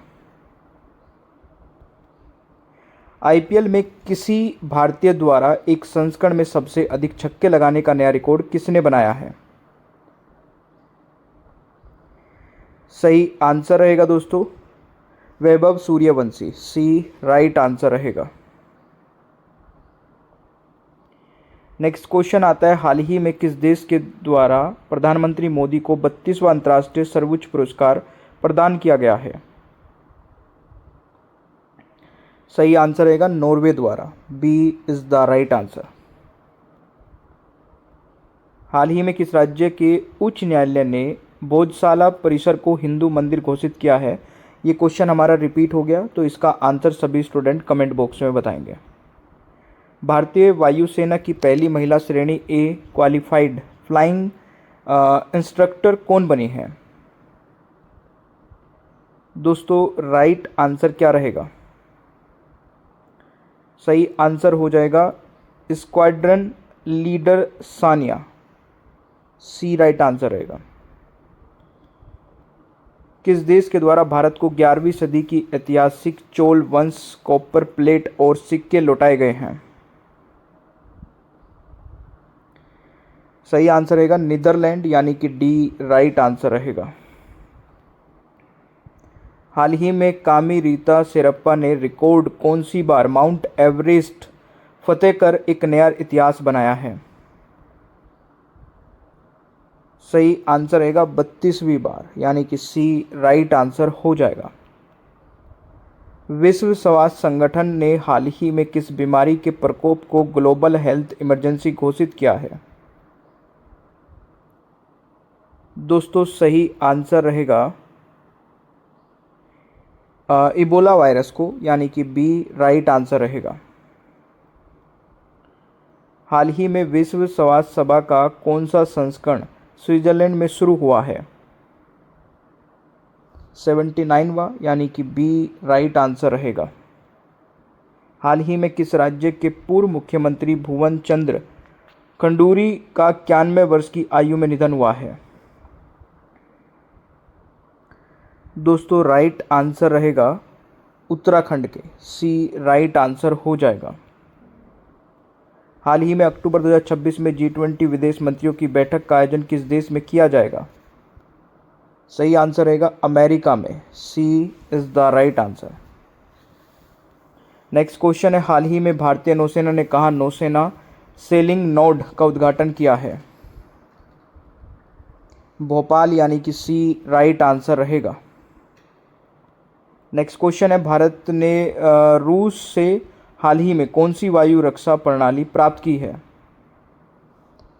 IPL में किसी भारतीय द्वारा एक संस्करण में सबसे अधिक छक्के लगाने का नया रिकॉर्ड किसने बनाया है? सही आंसर रहेगा दोस्तों वैभव सूर्यवंशी, सी राइट आंसर रहेगा। नेक्स्ट क्वेश्चन आता है, हाल ही में किस देश के द्वारा प्रधानमंत्री मोदी को 32वां अंतर्राष्ट्रीय सर्वोच्च पुरस्कार प्रदान किया गया है? सही आंसर रहेगा नॉर्वे द्वारा, B is the right answer. हाल ही में किस राज्य के उच्च न्यायालय ने भोजशाला परिसर को हिंदू मंदिर घोषित किया है? ये क्वेश्चन हमारा रिपीट हो गया, तो इसका आंसर सभी स्टूडेंट कमेंट बॉक्स में बताएंगे। भारतीय वायुसेना की पहली महिला श्रेणी A क्वालिफाइड फ्लाइंग इंस्ट्रक्टर कौन बनी है? दोस्तों राइट आंसर क्या रहेगा? सही आंसर हो जाएगा स्क्वाड्रन लीडर सानिया, सी राइट आंसर रहेगा। किस देश के द्वारा भारत को 11वीं सदी की ऐतिहासिक चोल वंश कॉपर प्लेट और सिक्के लौटाए गए हैं? सही आंसर रहेगा नीदरलैंड, यानी कि डी राइट आंसर रहेगा। हाल ही में कामी रीता शेरप्पा ने रिकॉर्ड कौन सी बार माउंट एवरेस्ट फतेह कर एक नया इतिहास बनाया है? सही आंसर रहेगा 32वीं बार, यानी कि सी राइट आंसर हो जाएगा। विश्व स्वास्थ्य संगठन ने हाल ही में किस बीमारी के प्रकोप को ग्लोबल हेल्थ इमरजेंसी घोषित किया है? दोस्तों सही आंसर रहेगा इबोला वायरस को, यानी कि बी राइट आंसर रहेगा। हाल ही में विश्व स्वास्थ्य सभा का कौन सा संस्करण स्विट्जरलैंड में शुरू हुआ है? 79वां, यानी कि बी राइट आंसर रहेगा। हाल ही में किस राज्य के पूर्व मुख्यमंत्री भुवन चंद्र खंडूरी का 91 वर्ष की आयु में निधन हुआ है? दोस्तों राइट आंसर रहेगा उत्तराखंड के, सी राइट आंसर हो जाएगा। हाल ही में अक्टूबर 2026 में G20 विदेश मंत्रियों की बैठक का आयोजन किस देश में किया जाएगा? सही आंसर रहेगा अमेरिका में, C is the right answer. Next question है, हाल ही में भारतीय नौसेना ने कहा नौसेना सेलिंग नोड का उद्घाटन किया है? भोपाल, यानी कि सी राइट आंसर रहेगा। नेक्स्ट क्वेश्चन है, भारत ने रूस से हाल ही में कौन सी वायु रक्षा प्रणाली प्राप्त की है?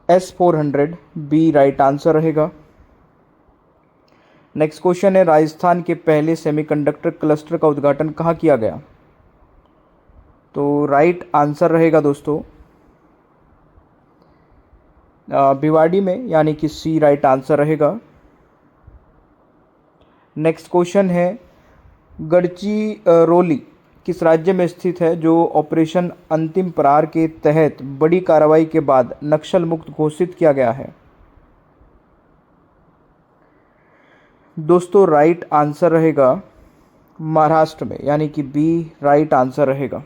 S-400, बी राइट आंसर रहेगा। नेक्स्ट क्वेश्चन है, राजस्थान के पहले सेमीकंडक्टर क्लस्टर का उद्घाटन कहाँ किया गया? तो राइट आंसर रहेगा दोस्तों भिवाड़ी में, यानी कि सी राइट आंसर रहेगा। नेक्स्ट क्वेश्चन है, गढ़चिरौली किस राज्य में स्थित है जो ऑपरेशन अंतिम प्रहार के तहत बड़ी कार्रवाई के बाद नक्सल मुक्त घोषित किया गया है? दोस्तों राइट आंसर रहेगा महाराष्ट्र में, यानी कि बी राइट आंसर रहेगा।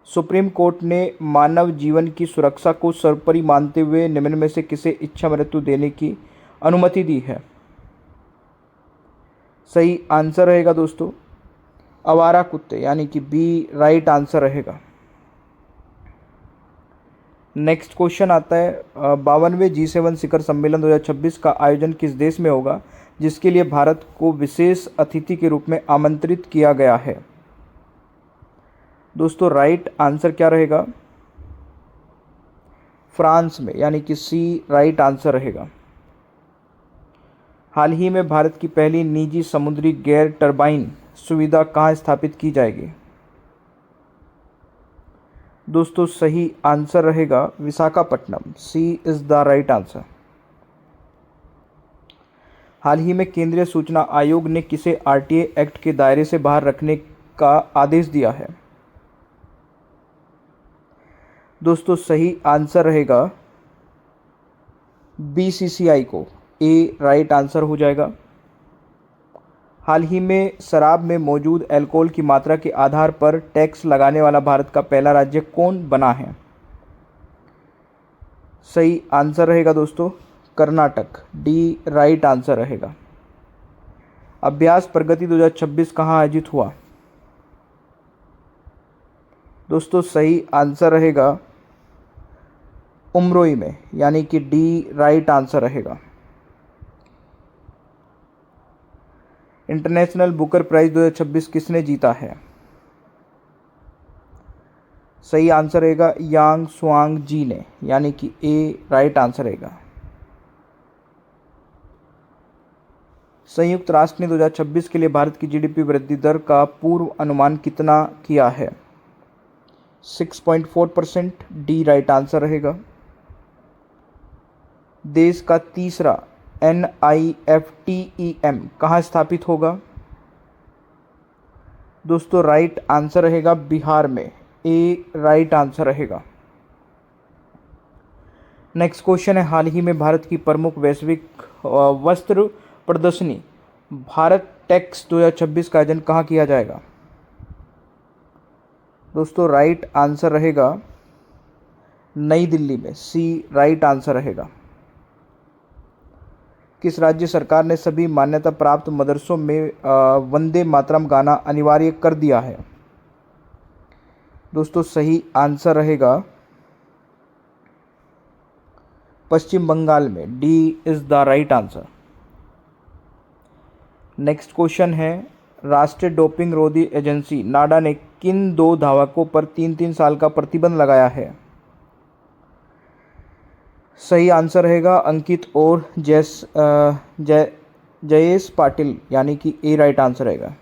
सुप्रीम कोर्ट ने मानव जीवन की सुरक्षा को सर्वोपरि मानते हुए निम्न में से किसे इच्छा मृत्यु देने की अनुमति दी है? सही आंसर रहेगा दोस्तों आवारा कुत्ते, यानी कि बी राइट आंसर रहेगा। नेक्स्ट क्वेश्चन आता है, 52वें G7 शिखर सम्मेलन 2026 का आयोजन किस देश में होगा जिसके लिए भारत को विशेष अतिथि के रूप में आमंत्रित किया गया है? दोस्तों राइट आंसर क्या रहेगा? फ्रांस में, यानी कि सी राइट आंसर रहेगा। हाल ही में भारत की पहली निजी समुद्री गैर टरबाइन सुविधा कहाँ स्थापित की जाएगी? दोस्तों सही आंसर रहेगा विशाखापट्टनम, सी इज द राइट आंसर। हाल ही में केंद्रीय सूचना आयोग ने किसे RTA एक्ट के दायरे से बाहर रखने का आदेश दिया है? दोस्तों सही आंसर रहेगा BCCI को, ए राइट आंसर हो जाएगा। हाल ही में शराब में मौजूद अल्कोहल की मात्रा के आधार पर टैक्स लगाने वाला भारत का पहला राज्य कौन बना है? सही आंसर रहेगा दोस्तों कर्नाटक, डी राइट आंसर रहेगा। अभ्यास प्रगति 2026 कहाँ आयोजित हुआ? दोस्तों सही आंसर रहेगा उमरोई में, यानी कि डी राइट आंसर रहेगा। इंटरनेशनल बुकर प्राइज 2026 किसने जीता है? सही आंसर रहेगा यांग स्वांग जी ने, यानी कि ए राइट आंसर रहेगा। संयुक्त राष्ट्र ने 2026 के लिए भारत की GDP वृद्धि दर का पूर्व अनुमान कितना किया है? 6.4%, डी राइट आंसर रहेगा। देश का तीसरा NIFTEM कहाँ स्थापित होगा? दोस्तों राइट आंसर रहेगा बिहार में, ए राइट आंसर रहेगा। नेक्स्ट क्वेश्चन है, हाल ही में भारत की प्रमुख वैश्विक वस्त्र प्रदर्शनी भारत टेक्स 2026 का आयोजन कहाँ किया जाएगा? दोस्तों राइट आंसर रहेगा नई दिल्ली में, सी राइट आंसर रहेगा। किस राज्य सरकार ने सभी मान्यता प्राप्त मदरसों में वंदे मातरम गाना अनिवार्य कर दिया है? दोस्तों सही आंसर रहेगा पश्चिम बंगाल में, D is the right answer. Next question है, राष्ट्रीय डोपिंग रोधी एजेंसी नाडा ने किन दो धावकों पर 3-3 साल का प्रतिबंध लगाया है? सही आंसर रहेगा अंकित और जयेश पाटिल, यानी कि ए राइट आंसर रहेगा।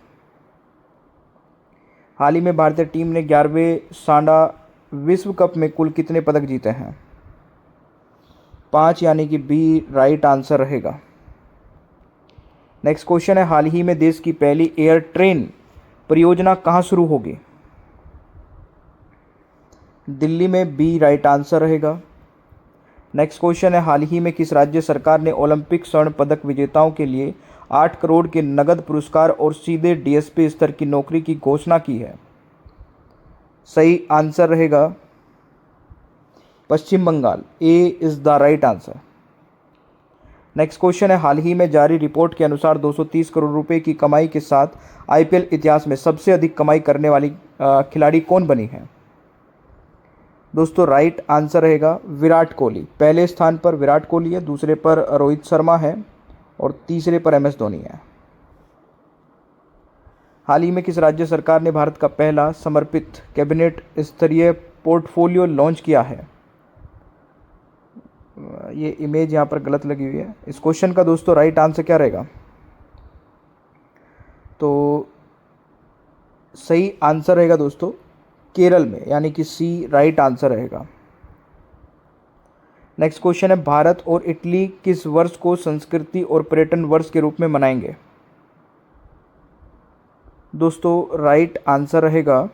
हाल ही में भारतीय टीम ने 11वें सांडा विश्व कप में कुल कितने पदक जीते हैं? 5, यानी कि बी राइट आंसर रहेगा। नेक्स्ट क्वेश्चन है, हाल ही में देश की पहली एयर ट्रेन परियोजना कहाँ शुरू होगी? दिल्ली में, बी राइट आंसर रहेगा। नेक्स्ट क्वेश्चन है, हाल ही में किस राज्य सरकार ने ओलंपिक स्वर्ण पदक विजेताओं के लिए 8 करोड़ के नगद पुरस्कार और सीधे डीएसपी स्तर की नौकरी की घोषणा की है? सही आंसर रहेगा Paschim Bangal, A is the right answer. Next question है, हाल ही में जारी रिपोर्ट के अनुसार 230 करोड़ रुपए की कमाई के साथ आईपीएल इतिहास में सबसे अधिक कमाई करने वाली खिलाड़ी कौन बनी है? दोस्तों राइट आंसर रहेगा विराट कोहली। पहले स्थान पर विराट कोहली है, दूसरे पर रोहित शर्मा है और तीसरे पर एमएस धोनी है। हाल ही में किस राज्य सरकार ने भारत का पहला समर्पित कैबिनेट स्तरीय पोर्टफोलियो लॉन्च किया है? ये इमेज यहाँ पर गलत लगी हुई है। इस क्वेश्चन का दोस्तों राइट आंसर क्या रहेगा? तो सही आंसर रहेगा दोस्तों केरल में, यानी कि सी राइट आंसर रहेगा। नेक्स्ट क्वेश्चन है, भारत और इटली किस वर्ष को संस्कृति और पर्यटन वर्ष के रूप में मनाएंगे? दोस्तों राइट आंसर रहेगा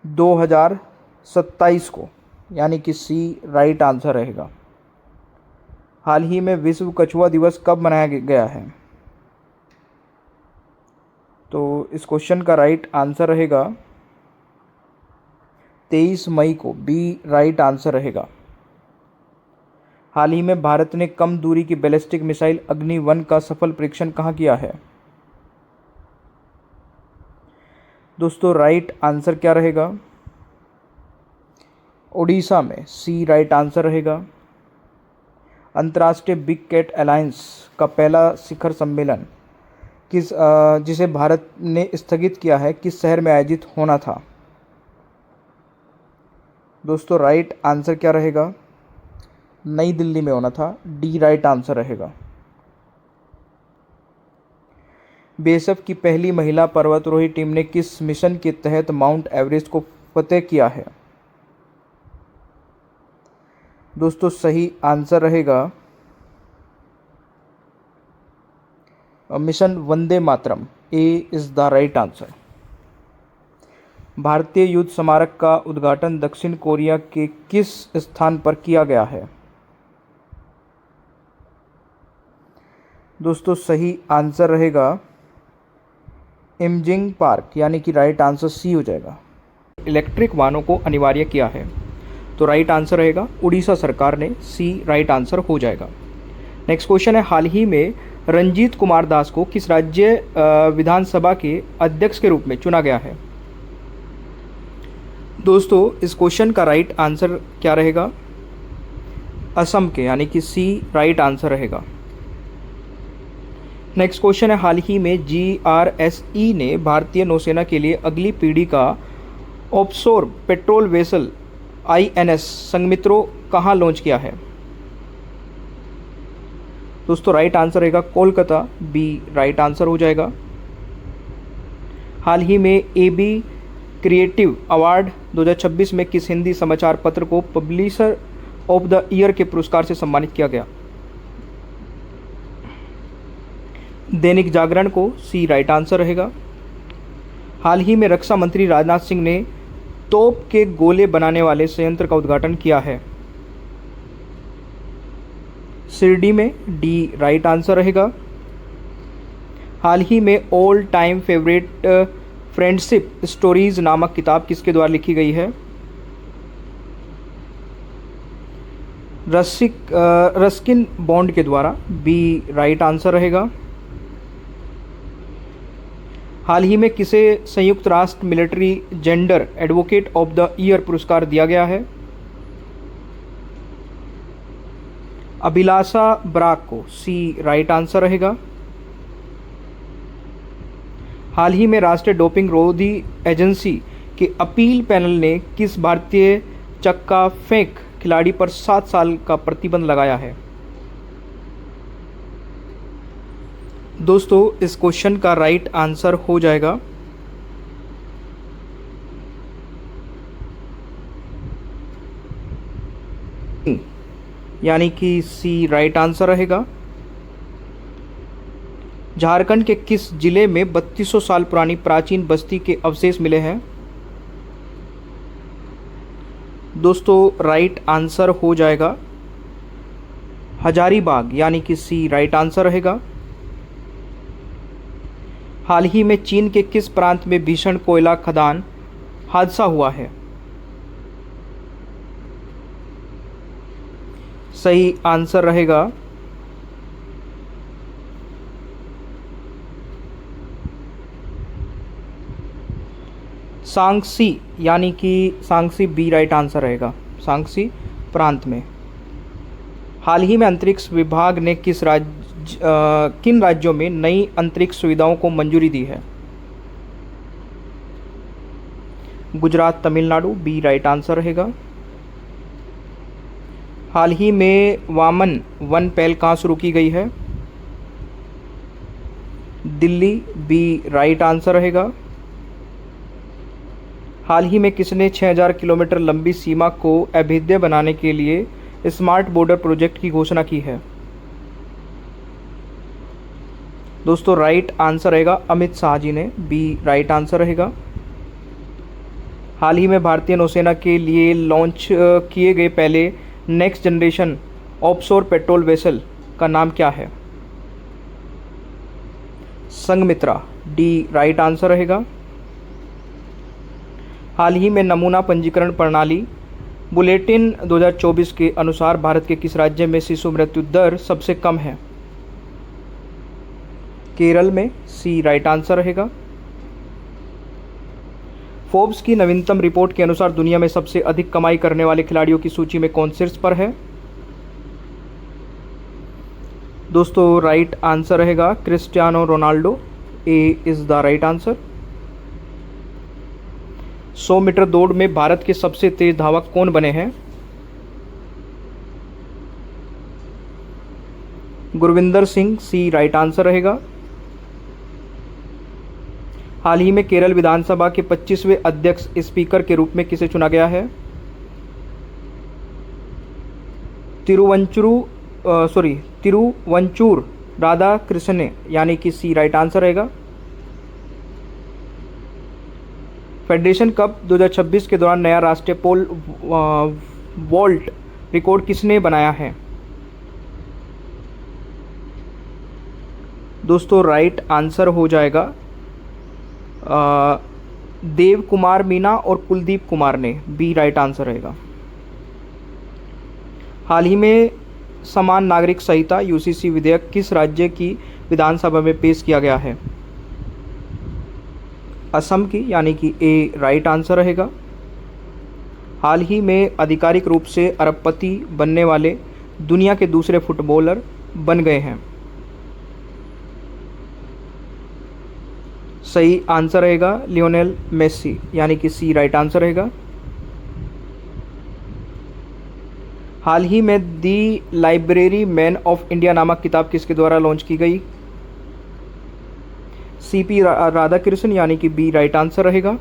2027 को, यानी कि सी राइट आंसर रहेगा। हाल ही में विश्व कछुआ दिवस कब मनाया गया है? तो इस क्वेश्चन का राइट आंसर रहेगा 23 मई को, बी राइट आंसर रहेगा। हाल ही में भारत ने कम दूरी की बैलिस्टिक मिसाइल अग्नि-1 का सफल परीक्षण कहाँ किया है? दोस्तों राइट आंसर क्या रहेगा? ओडिशा में, सी राइट आंसर रहेगा। अंतर्राष्ट्रीय बिग कैट अलायंस का पहला शिखर सम्मेलन जिसे भारत ने स्थगित किया है, किस शहर में आयोजित होना था? दोस्तों राइट आंसर क्या रहेगा? नई दिल्ली में होना था, डी राइट आंसर रहेगा। बीएसएफ की पहली महिला पर्वतारोही टीम ने किस मिशन के तहत माउंट एवरेस्ट को फतेह किया है? दोस्तों सही आंसर रहेगा mission Vande Mataram, A is the right answer. भारतीय युद्ध स्मारक का उद्घाटन दक्षिण कोरिया के किस स्थान पर किया गया है? दोस्तों सही आंसर रहेगा इमजिंग पार्क, यानी कि राइट आंसर सी हो जाएगा। इलेक्ट्रिक वाहनों को अनिवार्य किया है, तो राइट आंसर रहेगा उड़ीसा सरकार ने, सी राइट आंसर हो जाएगा। नेक्स्ट क्वेश्चन है, हाल ही में रंजीत कुमार दास को किस राज्य विधानसभा के अध्यक्ष के रूप में चुना गया है? दोस्तों इस क्वेश्चन का राइट आंसर क्या रहेगा? असम के, यानी कि सी राइट आंसर रहेगा। नेक्स्ट क्वेश्चन है, हाल ही में GRSE ने भारतीय नौसेना के लिए अगली पीढ़ी का ऑफशोर पेट्रोल वेसल INS संगमित्रो कहाँ लॉन्च किया है? दोस्तों राइट आंसर रहेगा कोलकाता, बी राइट आंसर हो जाएगा। हाल ही में AB क्रिएटिव अवार्ड 2026 में किस हिंदी समाचार पत्र को पब्लिशर ऑफ द ईयर के पुरस्कार से सम्मानित किया गया? दैनिक जागरण को, सी राइट आंसर रहेगा। हाल ही में रक्षा मंत्री राजनाथ सिंह ने तोप के गोले बनाने वाले संयंत्र का उद्घाटन किया है, शिरडी में, डी राइट आंसर रहेगा। हाल ही में all time favourite friendship stories नामक किताब किसके द्वारा लिखी गई है? रस्किन बॉन्ड के द्वारा, बी राइट आंसर रहेगा। हाल ही में किसे संयुक्त राष्ट्र military gender advocate of the year पुरस्कार दिया गया है? अभिलाषा बराक को, सी राइट आंसर रहेगा। हाल ही में राष्ट्रीय डोपिंग रोधी एजेंसी के अपील पैनल ने किस भारतीय चक्का फेंक खिलाड़ी पर 7 साल का प्रतिबंध लगाया है? दोस्तों इस क्वेश्चन का राइट आंसर हो जाएगा यानी कि सी राइट आंसर रहेगा। झारखंड के किस जिले में 3200 साल पुरानी प्राचीन बस्ती के अवशेष मिले हैं? दोस्तों राइट आंसर हो जाएगा हजारीबाग, यानी कि सी राइट आंसर रहेगा। हाल ही में चीन के किस प्रांत में भीषण कोयला खदान हादसा हुआ है? सही आंसर रहेगा सांगसी, यानी कि सांगसी बी राइट आंसर रहेगा, सांगसी प्रांत में। हाल ही में अंतरिक्ष विभाग ने किन राज्यों में नई अंतरिक्ष सुविधाओं को मंजूरी दी है? Gujarat, Tamil Nadu, B right answer रहेगा। हाल ही में वामन वन पहल कहाँ शुरू की गई है? दिल्ली, बी राइट आंसर रहेगा। हाल ही में किसने 6000 किलोमीटर लंबी सीमा को अभेद्य बनाने के लिए स्मार्ट बॉर्डर प्रोजेक्ट की घोषणा की है? दोस्तों राइट आंसर रहेगा अमित शाह जी ने, बी राइट आंसर रहेगा। हाल ही में भारतीय नौसेना के लिए लॉन्च किए गए पहले next generation offshore patrol vessel का नाम क्या है? संघमित्रा, डी राइट आंसर रहेगा। हाल ही में नमूना पंजीकरण प्रणाली बुलेटिन 2024 के अनुसार भारत के किस राज्य में शिशु मृत्यु दर सबसे कम है? केरल में, सी राइट आंसर रहेगा। फोर्ब्स की नवीनतम रिपोर्ट के अनुसार दुनिया में सबसे अधिक कमाई करने वाले खिलाड़ियों की सूची में कौन शीर्ष पर है? दोस्तों राइट आंसर रहेगा Cristiano Ronaldo, A is the right answer. 100 metre दौड़ में भारत के सबसे तेज धावक कौन बने हैं? गुरविंदर सिंह, सी राइट आंसर रहेगा। हाल ही में केरल विधानसभा के 25वें अध्यक्ष स्पीकर के रूप में किसे चुना गया है? तिरुवंचूर राधाकृष्णन, यानी कि सी राइट आंसर रहेगा। फेडरेशन कप 2026 के दौरान नया राष्ट्रीय पोल वॉल्ट रिकॉर्ड किसने बनाया है? दोस्तों राइट आंसर हो जाएगा देव कुमार मीना और कुलदीप कुमार ने, बी राइट आंसर रहेगा। हाल ही में समान नागरिक संहिता यूसीसी विधेयक किस राज्य की विधानसभा में पेश किया गया है? असम की, यानी कि ए राइट आंसर रहेगा। हाल ही में आधिकारिक रूप से अरबपति बनने वाले दुनिया के दूसरे फुटबॉलर बन गए हैं? सही आंसर रहेगा लियोनेल मेसी, यानी कि सी राइट आंसर रहेगा। हाल ही में दी लाइब्रेरी मैन ऑफ इंडिया नामक किताब किसके द्वारा लॉन्च की गई? सीपी राधाकृष्णन, यानी कि बी राइट आंसर रहेगा।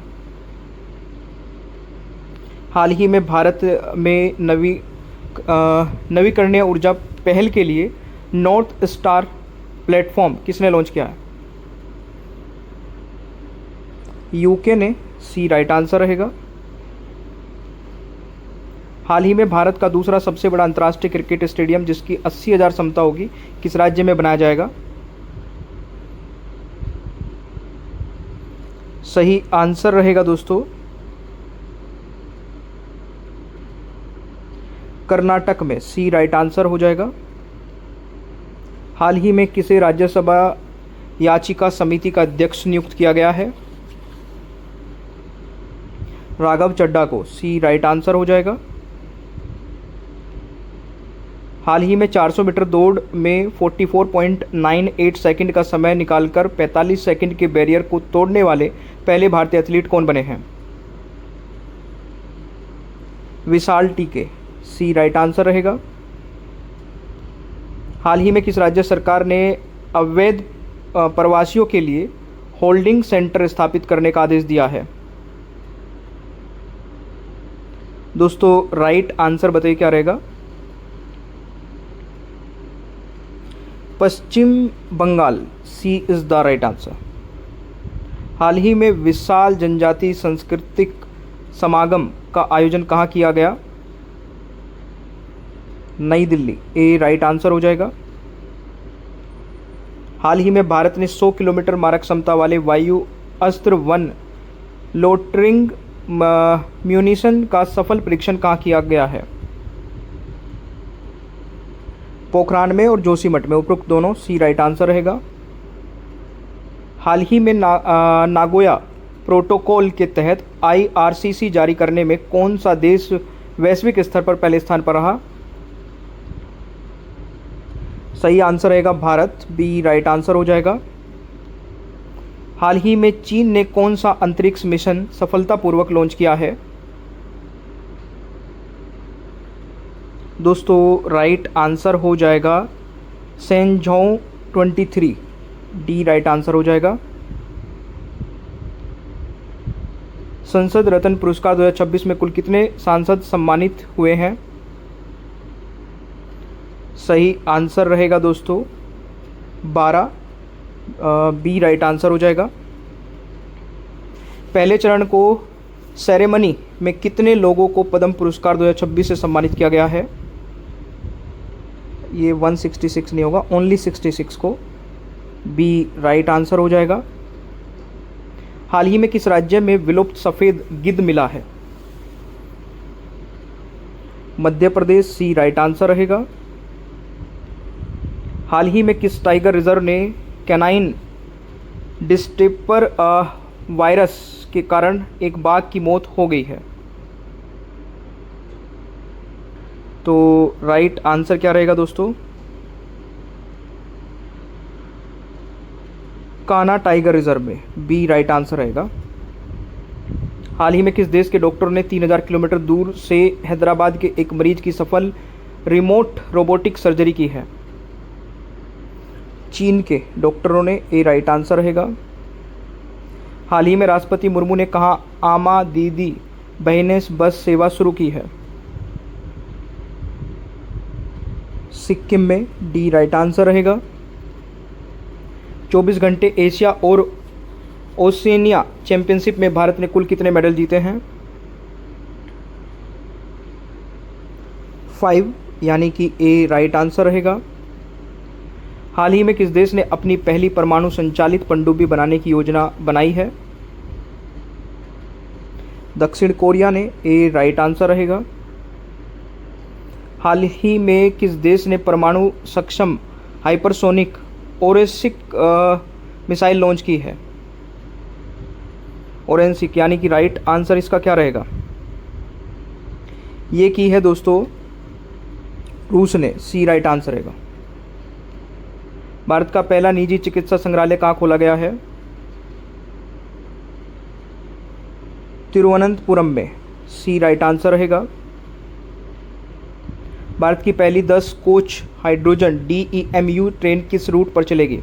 हाल ही में भारत में नवीकरणीय ऊर्जा पहल के लिए नॉर्थ स्टार प्लेटफॉर्म किसने लॉन्च किया है? यूके ने, सी राइट आंसर रहेगा। हाल ही में भारत का दूसरा सबसे बड़ा अंतर्राष्ट्रीय क्रिकेट स्टेडियम जिसकी 80,000 क्षमता होगी किस राज्य में बनाया जाएगा? सही आंसर रहेगा दोस्तों कर्नाटक में, सी राइट आंसर हो जाएगा। हाल ही में किसे राज्यसभा याचिका समिति का अध्यक्ष नियुक्त किया गया है? राघव चड्ढा को, सी राइट आंसर हो जाएगा। हाल ही में 400 मीटर दौड़ में 44.98 सेकंड का समय निकालकर 45 सेकंड के बैरियर को तोड़ने वाले पहले भारतीय एथलीट कौन बने हैं? विशाल टीके, सी राइट आंसर रहेगा। हाल ही में किस राज्य सरकार ने अवैध प्रवासियों के लिए होल्डिंग सेंटर स्थापित करने का आदेश दिया है? दोस्तों राइट आंसर बताइए क्या रहेगा? पश्चिम बंगाल, सी इज़ द राइट आंसर। हाल ही में विशाल जनजाति सांस्कृतिक समागम का आयोजन कहाँ किया गया? नई दिल्ली, ए राइट आंसर हो जाएगा। हाल ही में भारत ने 100 किलोमीटर मारक क्षमता वाले वायु अस्त्र वन लोटरिंग म्यूनिशन का सफल परीक्षण कहाँ किया गया है? पोखरान में और जोशीमठ में, उपरोक्त दोनों, सी राइट आंसर रहेगा। हाल ही में नागोया प्रोटोकॉल के तहत IRCC जारी करने में कौन सा देश वैश्विक स्तर पर पहले स्थान पर रहा? सही आंसर रहेगा भारत, बी राइट आंसर हो जाएगा। हाल ही में चीन ने कौन सा अंतरिक्ष मिशन सफलतापूर्वक लॉन्च किया है? दोस्तों राइट आंसर हो जाएगा सेंझोउ 23, डी राइट आंसर हो जाएगा। संसद रत्न पुरस्कार 2026 में कुल कितने सांसद सम्मानित हुए हैं? सही आंसर रहेगा दोस्तों 12, बी राइट आंसर हो जाएगा। पहले चरण को सेरेमनी में कितने लोगों को पद्म पुरस्कार 2026 से सम्मानित किया गया है? ये 166 नहीं होगा, ओनली 66 को, बी राइट आंसर हो जाएगा। हाल ही में किस राज्य में विलुप्त सफ़ेद गिद्ध मिला है? मध्य प्रदेश, सी राइट आंसर रहेगा। हाल ही में किस टाइगर रिजर्व ने कैनाइन डिस्टेपर वायरस के कारण एक बाघ की मौत हो गई है? तो राइट आंसर क्या रहेगा दोस्तों? कान्हा टाइगर रिजर्व में, बी राइट आंसर रहेगा। हाल ही में किस देश के डॉक्टर ने 3000 किलोमीटर दूर से हैदराबाद के एक मरीज की सफल रिमोट रोबोटिक सर्जरी की है? चीन के डॉक्टरों ने, ए राइट आंसर रहेगा। हाल ही में राष्ट्रपति मुर्मू ने कहाँ आमा दीदी बहनें बस सेवा शुरू की है? सिक्किम में, डी राइट आंसर रहेगा। 24 घंटे एशिया और ओशिनिया चैंपियनशिप में भारत ने कुल कितने मेडल जीते हैं? 5, यानी कि ए राइट आंसर रहेगा। हाल ही में किस देश ने अपनी पहली परमाणु संचालित पनडुब्बी बनाने की योजना बनाई है? दक्षिण कोरिया ने, ए राइट आंसर रहेगा। हाल ही में किस देश ने परमाणु सक्षम हाइपरसोनिक ओरेसिक मिसाइल लॉन्च की है? ओरेंसिक, यानी कि राइट आंसर इसका क्या रहेगा? ये की है दोस्तों रूस ने, सी राइट आंसर रहेगा। भारत का पहला निजी चिकित्सा संग्रहालय कहाँ खोला गया है? तिरुवनंतपुरम में, सी राइट आंसर रहेगा। भारत की पहली 10 कोच हाइड्रोजन DEMU ट्रेन किस रूट पर चलेगी?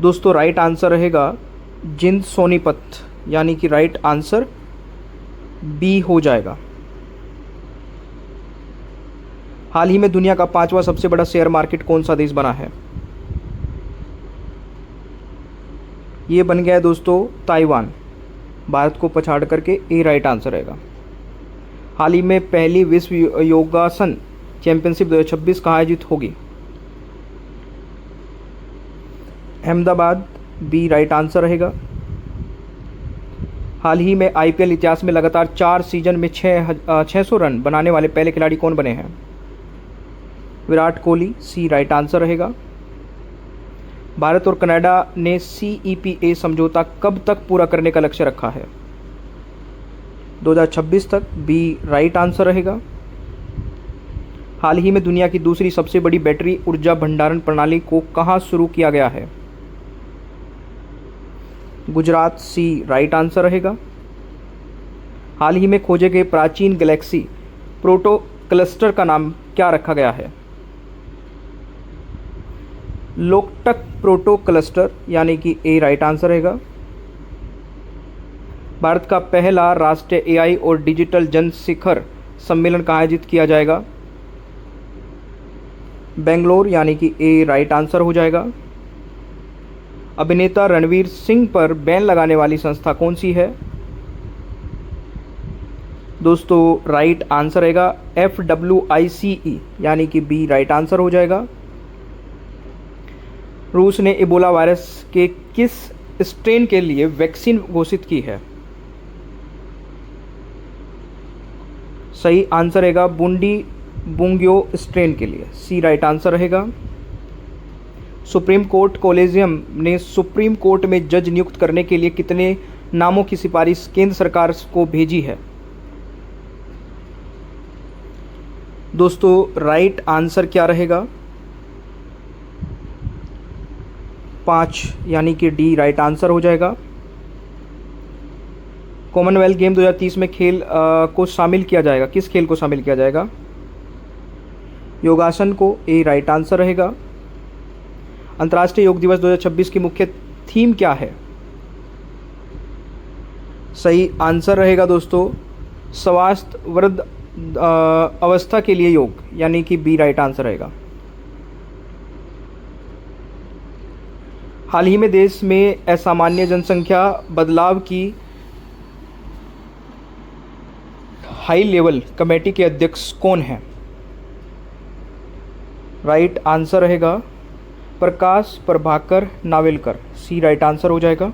दोस्तों राइट आंसर रहेगा जिंद सोनीपत, यानी कि राइट आंसर बी हो जाएगा। हाल ही में दुनिया का 5वां सबसे बड़ा शेयर मार्केट कौन सा देश बना है? ये बन गया है दोस्तों ताइवान, भारत को पछाड़ करके, ए राइट आंसर रहेगा। हाल ही में पहली विश्व योगासन चैंपियनशिप 2026 कहाँ आयोजित होगी? अहमदाबाद, बी राइट आंसर रहेगा। हाल ही में IPL इतिहास में लगातार 4 सीजन में 600 रन बनाने वाले पहले खिलाड़ी कौन बने हैं? विराट कोहली, सी राइट आंसर रहेगा। भारत और कनाडा ने CEPA समझौता कब तक पूरा करने का लक्ष्य रखा है? 2026 तक, बी राइट आंसर रहेगा। हाल ही में दुनिया की दूसरी सबसे बड़ी बैटरी ऊर्जा भंडारण प्रणाली को कहाँ शुरू किया गया है? गुजरात, सी राइट आंसर रहेगा। हाल ही में खोजे गए प्राचीन गैलेक्सी प्रोटो क्लस्टर का नाम क्या रखा गया है? लोकटक प्रोटो क्लस्टर, यानी कि ए राइट आंसर रहेगा। भारत का पहला राष्ट्रीय AI और डिजिटल जन शिखर सम्मेलन कहाँ आयोजित किया जाएगा? बेंगलोर यानी कि ए राइट आंसर हो जाएगा। अभिनेता रणवीर सिंह पर बैन लगाने वाली संस्था कौन सी है? दोस्तों राइट आंसर रहेगा FWICE यानी कि बी राइट आंसर हो जाएगा। रूस ने इबोला वायरस के किस स्ट्रेन के लिए वैक्सीन घोषित की है? सही आंसर रहेगा बुंडी बुंग्यो स्ट्रेन के लिए, सी राइट आंसर रहेगा। सुप्रीम कोर्ट कोलेजियम ने सुप्रीम कोर्ट में जज नियुक्त करने के लिए कितने नामों की सिफारिश केंद्र सरकार को भेजी है? दोस्तों राइट आंसर क्या रहेगा? 5 यानी कि डी राइट आंसर हो जाएगा। कॉमनवेल्थ गेम 2030 में खेल को शामिल किया जाएगा, किस खेल को शामिल किया जाएगा? योगासन को, ए राइट आंसर रहेगा। अंतर्राष्ट्रीय योग दिवस 2026 की मुख्य थीम क्या है? सही आंसर रहेगा दोस्तों स्वास्थ्य वृद्ध अवस्था के लिए योग, यानी कि बी राइट आंसर रहेगा। हाल ही में देश में असामान्य जनसंख्या बदलाव की हाई लेवल कमेटी के अध्यक्ष कौन हैं? राइट आंसर रहेगा प्रकाश प्रभाकर नावेलकर, सी राइट आंसर हो जाएगा।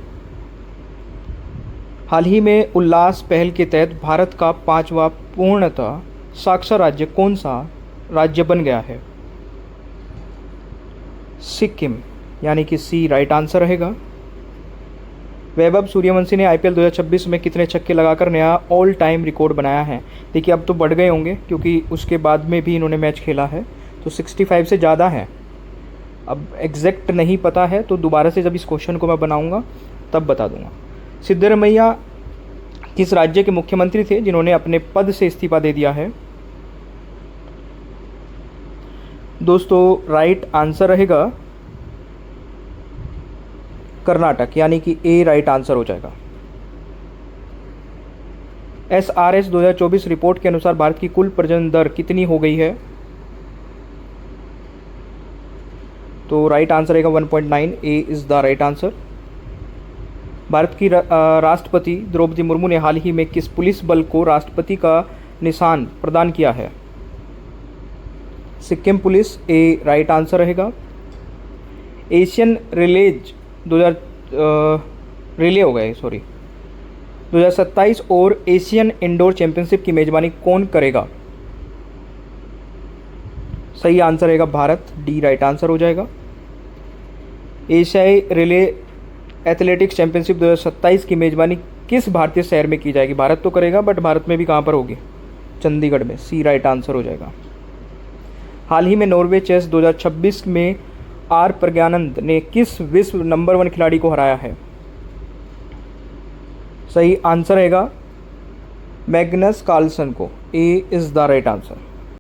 हाल ही में उल्लास पहल के तहत भारत का 5वां पूर्णतः साक्षर राज्य कौन सा राज्य बन गया है? सिक्किम, यानी कि सी राइट आंसर रहेगा। वैभव सूर्यवंशी ने IPL 2026 में कितने छक्के लगाकर नया ऑल टाइम रिकॉर्ड बनाया है? देखिए अब तो बढ़ गए होंगे क्योंकि उसके बाद में भी इन्होंने मैच खेला है, तो 65 से ज़्यादा है। अब एग्जैक्ट नहीं पता है तो दोबारा से जब इस क्वेश्चन को मैं बनाऊंगा तब बता दूंगा। सिद्धरमैया किस राज्य के मुख्यमंत्री थे जिन्होंने अपने पद से इस्तीफा दे दिया है? दोस्तों राइट आंसर रहेगा कर्नाटक, यानी कि ए राइट आंसर हो जाएगा। SRS 2024 रिपोर्ट के अनुसार भारत की कुल प्रजनन दर कितनी हो गई है? तो राइट आंसर रहेगा 1.9, A is the right answer. Bharat की राष्ट्रपति द्रौपदी मुर्मू ने हाल ही में किस पुलिस बल को राष्ट्रपति का निशान प्रदान किया है? सिक्किम पुलिस, ए राइट आंसर रहेगा। एशियन रिलेज 2027 और एशियन इंडोर चैंपियनशिप की मेजबानी कौन करेगा? सही आंसर रहेगा भारत, डी राइट आंसर हो जाएगा। एशियाई रिले एथलेटिक्स चैंपियनशिप 2027 की मेजबानी किस भारतीय शहर में की जाएगी? भारत तो करेगा बट भारत में भी कहाँ पर होगी? चंडीगढ़ में, सी राइट आंसर हो जाएगा। हाल ही में नॉर्वे चेस 2026 में आर प्रज्ञानंद ने किस विश्व नंबर 1 खिलाड़ी को हराया है? सही आंसर रहेगा मैग्नस कार्लसन को, ए इज द राइट आंसर।